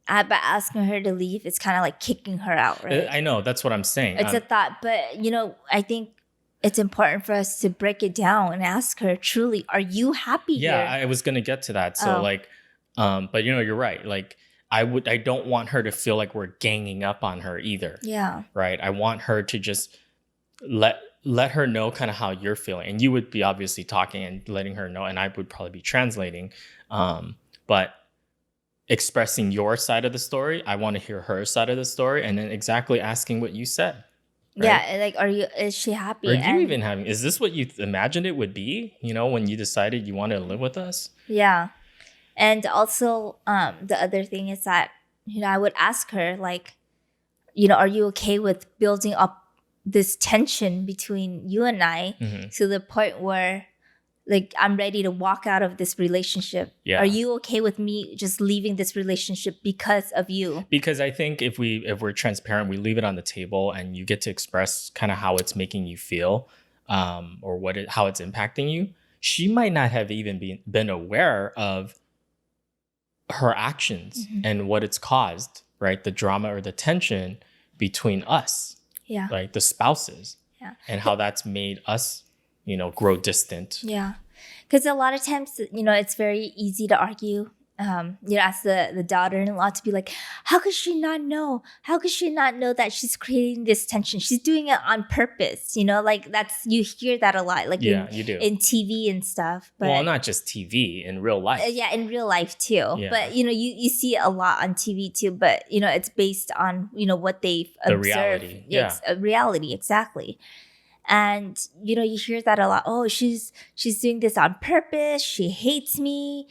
by asking her to leave, it's kind of like kicking her out, right? I know, that's what I'm saying. It's a thought, but, I think it's important for us to break it down and ask her, truly, are you happy here? Yeah, I was going to get to that. So but you're right. Like, I don't want her to feel like we're ganging up on her either. Yeah. Right. I want her to just let her know kind of how you're feeling. And you would be obviously talking and letting her know, and I would probably be translating. But expressing your side of the story, I want to hear her side of the story, and then exactly asking what you said. Right? Yeah, like, is she happy? Are you even having, is this what you imagined it would be, when you decided you wanted to live with us? Yeah. And also, the other thing is that, I would ask her, like, are you okay with building up this tension between you and I to the point where, like, I'm ready to walk out of this relationship? Yeah. Are you okay with me just leaving this relationship because of you? Because I think if we're transparent, we leave it on the table and you get to express kind of how it's making you feel, or how it's impacting you. She might not have even been aware of her actions and what it's caused, right? The drama or the tension between us, like the spouses, and how that's made us, grow distant. Yeah, because a lot of times, it's very easy to argue. As the daughter-in-law, to be like, how could she not know? How could she not know that she's creating this tension? She's doing it on purpose, like you hear that a lot, like you do in TV and stuff. But, well, not just TV, in real life. In real life too. Yeah. But you see it a lot on TV too. But it's based on what they've observed. Reality. It's a reality, exactly. And you hear that a lot. Oh, she's doing this on purpose. She hates me.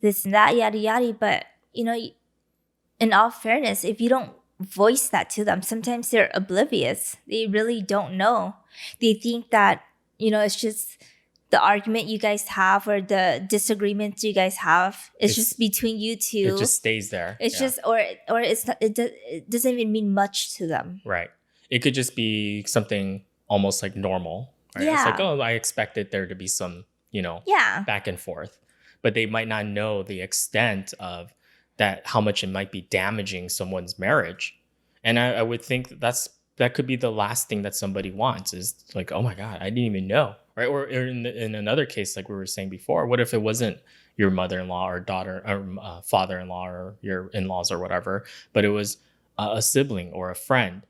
This and that, yada yada. But in all fairness, if you don't voice that to them, sometimes they're oblivious. They really don't know. They think that it's just the argument you guys have or the disagreements you guys have. It's just between you two. It just stays there. It's just or it's not, it doesn't even mean much to them. Right. It could just be something almost like normal. Right? Yeah. It's like, oh, I expected there to be some, back and forth. But they might not know the extent of that, how much it might be damaging someone's marriage. And I would think that could be the last thing that somebody wants, is like, oh my God, I didn't even know. Right. Or in another case, like we were saying before, what if it wasn't your mother-in-law or daughter or father-in-law or your in-laws or whatever, but it was a sibling or a friend,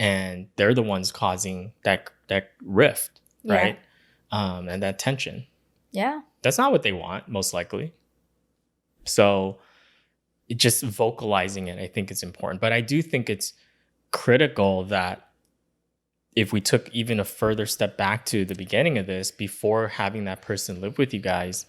and they're the ones causing that rift, right? And that tension. Yeah. That's not what they want, most likely. So just vocalizing it, I think, is important. But I do think it's critical that if we took even a further step back to the beginning of this, before having that person live with you guys,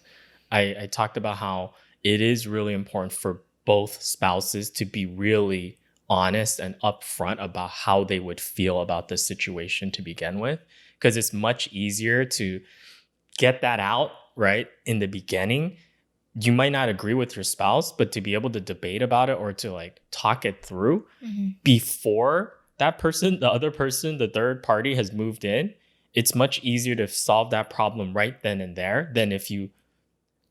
I talked about how it is really important for both spouses to be really honest and upfront about how they would feel about the situation to begin with. Because it's much easier to get that out, right, in the beginning. You might not agree with your spouse, but to be able to debate about it or to like talk it through before that person, the other person, the third party has moved in, it's much easier to solve that problem right then and there than if you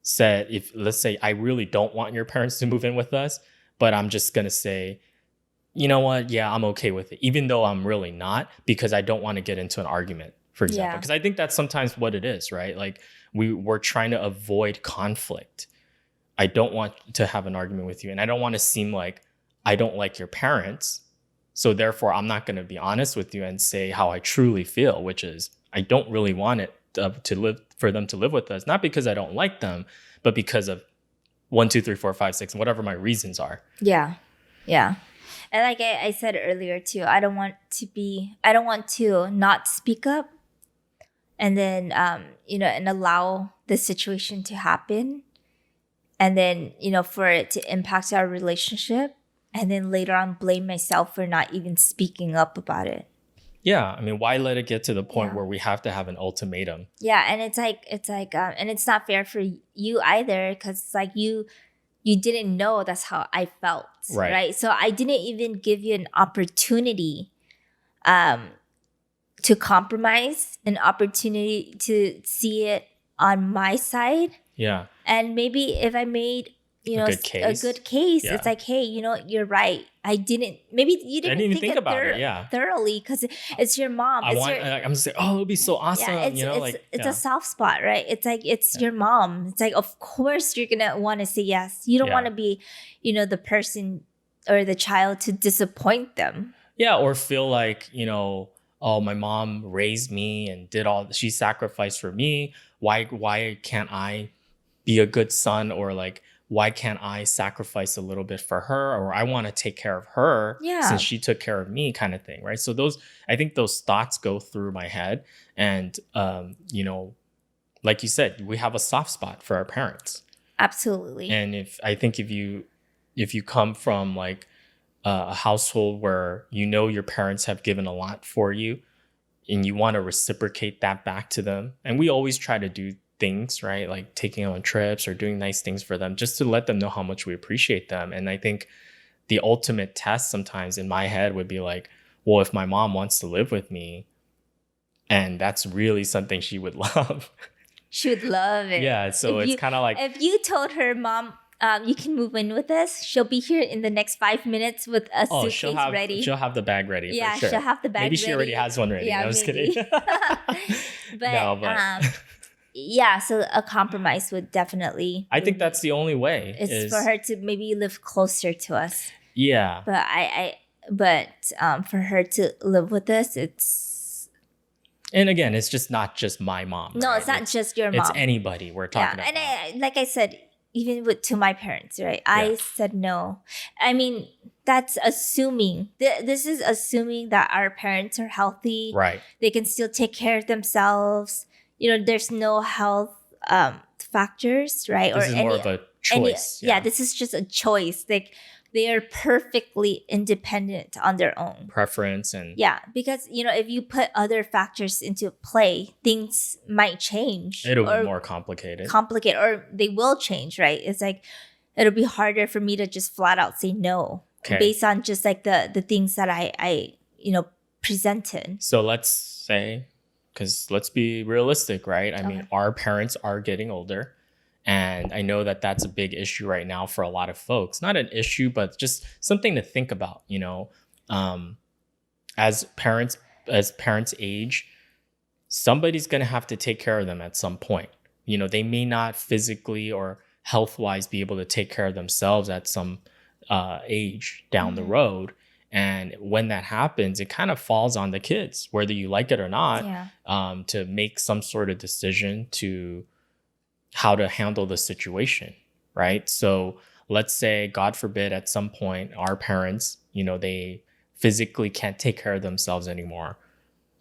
said, let's say, I really don't want your parents to move in with us, but I'm just going to say, you know what? Yeah, I'm okay with it, even though I'm really not, because I don't want to get into an argument, for example. Because I think that's sometimes what it is, right? Like we're trying to avoid conflict. I don't want to have an argument with you, and I don't want to seem like I don't like your parents. So therefore, I'm not going to be honest with you and say how I truly feel, which is I don't really want it to live for them to live with us, not because I don't like them, but because of 1, 2, 3, 4, 5, 6, and whatever my reasons are. Yeah. Yeah. And like I said earlier too, I don't want to not speak up and then, and allow the situation to happen. And then, for it to impact our relationship. And then later on blame myself for not even speaking up about it. Yeah. I mean, why let it get to the point where we have to have an ultimatum? Yeah. And it's like, and it's not fair for you either, because it's like you didn't know that's how I felt. Right. So I didn't even give you an opportunity to compromise, an opportunity to see it on my side. Yeah. And maybe if I made, a good case, it's like, hey, you're right. Maybe you didn't think about it thoroughly, because it's your mom. I'm just saying, oh, it'll be so awesome. It's a soft spot, right? It's like, it's your mom. It's like, of course you're going to want to say yes. You don't want to be, the person or the child to disappoint them. Yeah. Or feel like, oh, my mom raised me and she sacrificed for me. Why can't I be a good son? Or like, why can't I sacrifice a little bit for her? Or I want to take care of her since she took care of me, kind of thing, right? So I think those thoughts go through my head. And, like you said, we have a soft spot for our parents. Absolutely. And if you come from like a household where your parents have given a lot for you and you want to reciprocate that back to them, and we always try to do things, right? Like taking on trips or doing nice things for them just to let them know how much we appreciate them. And I think the ultimate test sometimes in my head would be like, well, if my mom wants to live with me and that's really something she would love. She would love it. Yeah. So it's kind of like, if you told her, Mom, you can move in with us, she'll be here in the next 5 minutes with a suitcase ready. She'll have the bag ready. Yeah, for sure. She'll have the bag ready. Maybe she already has one ready. Yeah, I was kidding. Yeah, so a compromise would definitely. I think that's the only way. Is for her to maybe live closer to us. Yeah. But for her to live with us, it's. And again, it's just not just my mom. No, right? It's not just your mom. It's anybody we're talking about. And like I said, even to my parents, right? I said no. I mean, that's assuming. This is assuming that our parents are healthy. Right. They can still take care of themselves. There's no health factors, right? This is more of a choice. This is just a choice. Like, they are perfectly independent on their own. Preference and... Yeah, because, if you put other factors into play, things might change. It'll be more complicated. Or they will change, right? It's like, it'll be harder for me to just flat out say no. Okay. Based on just like the things that I presented. So let's say, because let's be realistic, right? I mean, our parents are getting older. And I know that that's a big issue right now for a lot of folks. Not an issue, but just something to think about, as parents age, somebody's going to have to take care of them at some point. They may not physically or health-wise be able to take care of themselves at some age down the road. And when that happens, it kind of falls on the kids, whether you like it or not, to make some sort of decision to how to handle the situation, right? So let's say, God forbid, at some point, our parents, they physically can't take care of themselves anymore.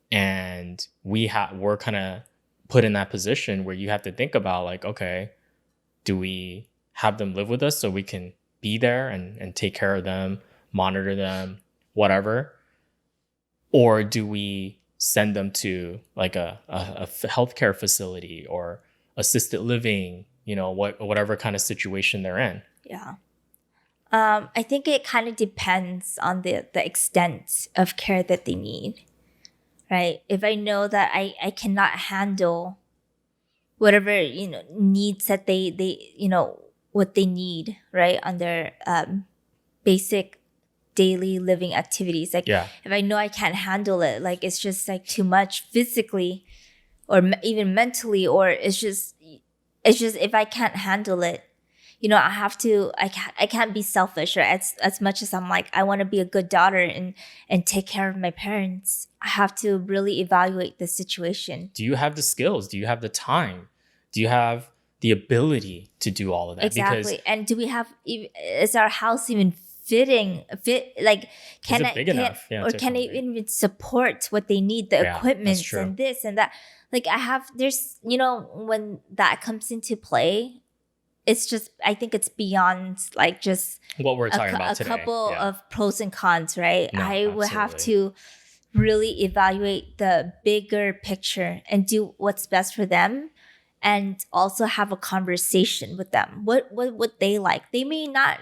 And we're kind of put in that position where you have to think about like, okay, do we have them live with us so we can be there and take care of them, monitor them, whatever? Or do we send them to like a healthcare facility or assisted living, whatever kind of situation they're in? Yeah. I think it kind of depends on the extent of care that they need, right? If I know that I cannot handle whatever, needs that they what they need, right? On their basic daily living activities. Like if I know I can't handle it, like it's just like too much physically or even mentally, or it's just if I can't handle it, you know, I can't be selfish, or as much as I'm like, I want to be a good daughter and take care of my parents. I have to really evaluate the situation. Do you have the skills? Do you have the time? Do you have the ability to do all of that? Exactly. Because, and do we have, is our house even like, can it even support what they need, the equipment and this and that? Like there's, you know, when that comes into play, it's just, I think it's beyond like just what we're talking about today. A couple of pros and cons, right? No, I would have to really evaluate the bigger picture and do what's best for them, and also have a conversation with them. What would they like? They may not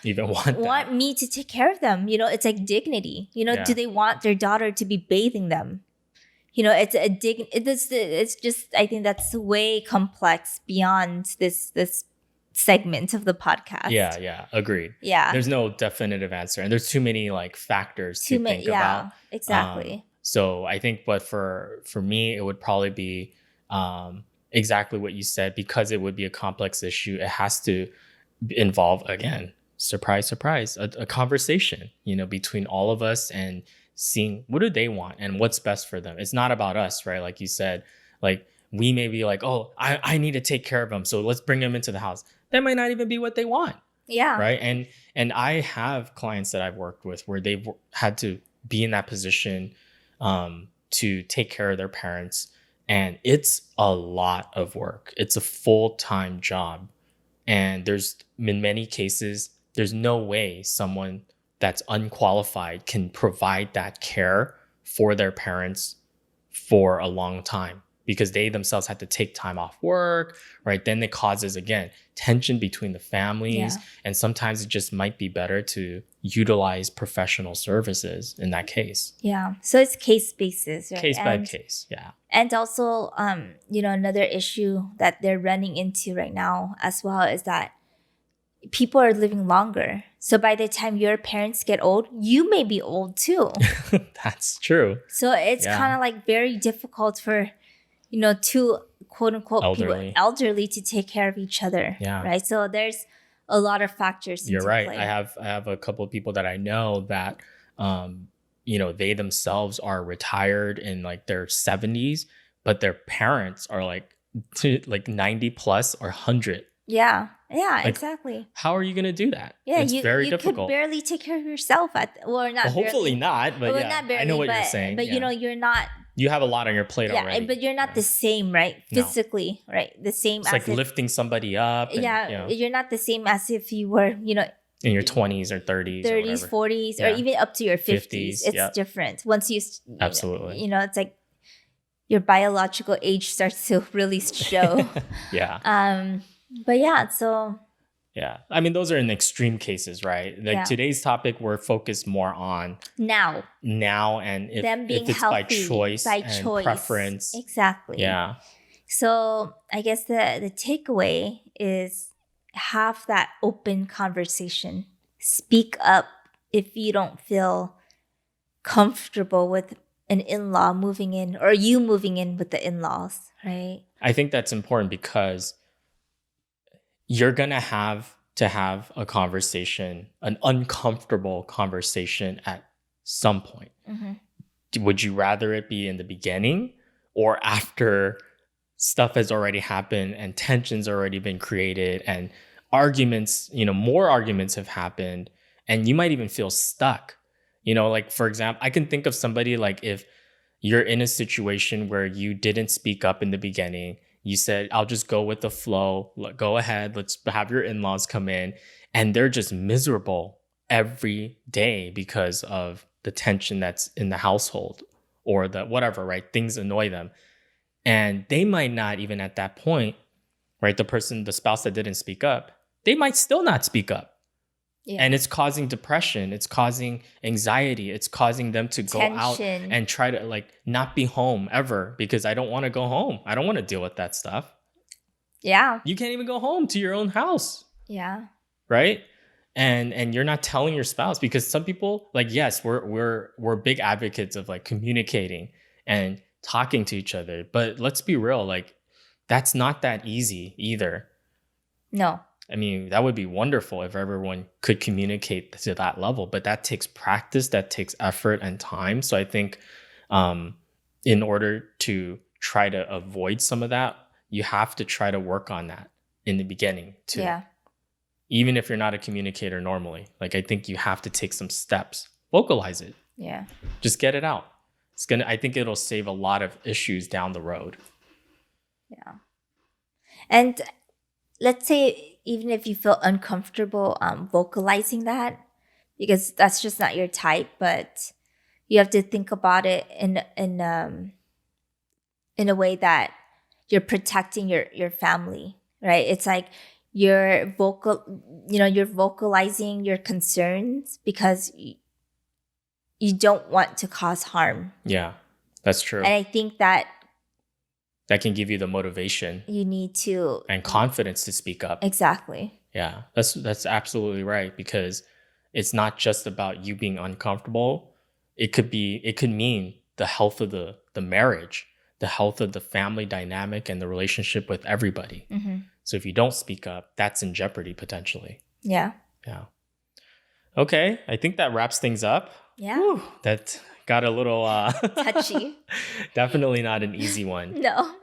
even want me to take care of them. You know, it's like dignity. You know, do they want their daughter to be bathing them? You know, it's just, I think that's way complex beyond this segment of the podcast. Yeah, agreed. Yeah, there's no definitive answer, and there's too many like factors to think about. Exactly. So I think, but for me, it would probably be exactly what you said, because it would be a complex issue. It has to involve, again, surprise, a conversation, you know, between all of us, and seeing what do they want and what's best for them. It's not about us, right? Like you said, like we may be like, oh, I need to take care of them, so let's bring them into the house. That might not even be what they want. Yeah. Right. And I have clients that I've worked with where they've had to be in that position to take care of their parents. And it's a lot of work. It's a full-time job. And there's, in many cases, there's no way someone that's unqualified can provide that care for their parents for a long time, because they themselves had to take time off work, right? Then it causes, again, tension between the families. Yeah. And sometimes it just might be better to utilize professional services in that case. Yeah. So it's case basis, right? Case by case, yeah. And also, you know, another issue that they're running into right now as well is that people are living longer. So by the time your parents get old, you may be old too. That's true. So it's kind of like very difficult for, you know, two quote unquote elderly to take care of each other. Yeah. Right. So there's a lot of factors. You're right. Play. I have a couple of people that I know that, you know, they themselves are retired in like their 70s, but their parents are like 90 plus or 100. Yeah. Yeah, like, exactly. How are you going to do that? Yeah, it's very difficult. You could barely take care of yourself hopefully not, but not barely, I know what you're saying. But you know, you're not. You have a lot on your plate already. Yeah, but you're not the same, right? Physically, no. Right? The same. It's like lifting somebody up. And, you're not the same as if you were, you know, in your 20s or 30s. 30s, 40s, or even up to your 50s. It's different. Once you absolutely, you know, it's like your biological age starts to really show. Yeah. But yeah, so. Yeah. I mean, those are in extreme cases, right? Like today's topic, we're focused more on now, and if it's by choice and preference. Exactly. Yeah. So I guess the takeaway is have that open conversation. Speak up if you don't feel comfortable with an in-law moving in, or you moving in with the in-laws, right? I think that's important, because you're going to have a conversation, an uncomfortable conversation at some point. Mm-hmm. Would you rather it be in the beginning or after stuff has already happened and tensions already been created and arguments, you know, more arguments have happened, and you might even feel stuck? You know, like, for example, I can think of somebody like if you're in a situation where you didn't speak up in the beginning. You said, I'll just go with the flow. Go ahead. Let's have your in-laws come in. And they're just miserable every day because of the tension that's in the household or the whatever, right? Things annoy them. And they might not even at that point, right? The spouse that didn't speak up, they might still not speak up. Yeah. And it's causing depression. It's causing anxiety. It's causing them to go out and try to like not be home ever, because I don't want to go home. I don't want to deal with that stuff. Yeah. You can't even go home to your own house. Yeah. Right? and you're not telling your spouse, because some people, like, yes, we're big advocates of like communicating and talking to each other, but let's be real, like that's not that easy either. No. I mean, that would be wonderful if everyone could communicate to that level, but that takes practice, that takes effort and time. So I think in order to try to avoid some of that, you have to try to work on that in the beginning too. Yeah. Even if you're not a communicator normally, like I think you have to take some steps, vocalize it. Yeah. Just get it out. I think it'll save a lot of issues down the road. Yeah. And let's say even if you feel uncomfortable vocalizing that, because that's just not your type, but you have to think about it in a way that you're protecting your family, right? It's like you're vocalizing your concerns because you don't want to cause harm. Yeah, that's true. And I think that can give you the motivation you need to and confidence to speak up. Exactly. Yeah, that's absolutely right, because it's not just about you being uncomfortable. It could mean the health of the marriage, the health of the family dynamic, and the relationship with everybody. Mm-hmm. So if you don't speak up, that's in jeopardy potentially. Yeah. Yeah. Okay, I think that wraps things up. Yeah. Whew, that got a little touchy. Definitely not an easy one. No.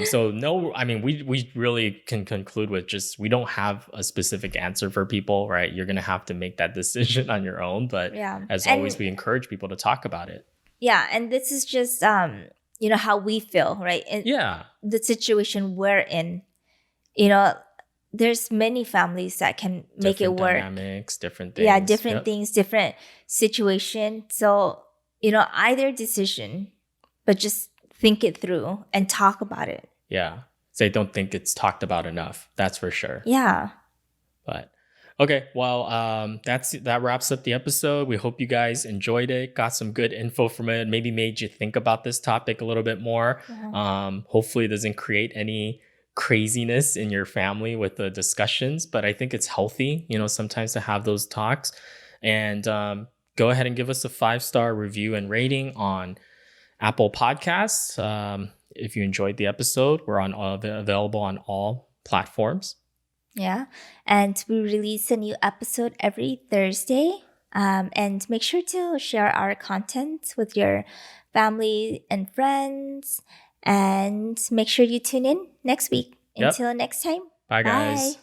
So no, I mean, we really can conclude with just, we don't have a specific answer for people, right? You're going to have to make that decision on your own. But as always, we encourage people to talk about it. Yeah. And this is just, how we feel, right? The situation we're in, there's many families that can make it work. Dynamics, different things. Yeah, different things, different situation. So, either decision, but just think it through and talk about it. Yeah. So I don't think it's talked about enough. That's for sure. Yeah. But okay, well, that wraps up the episode. We hope you guys enjoyed it, got some good info from it, maybe made you think about this topic a little bit more. Hopefully it doesn't create any craziness in your family with the discussions, but I think it's healthy, sometimes to have those talks. And go ahead and give us a 5-star review and rating on Apple Podcasts. If you enjoyed the episode, we're available on all platforms. Yeah. And we release a new episode every Thursday. And make sure to share our content with your family and friends. And make sure you tune in next week. Until next time. Bye, guys.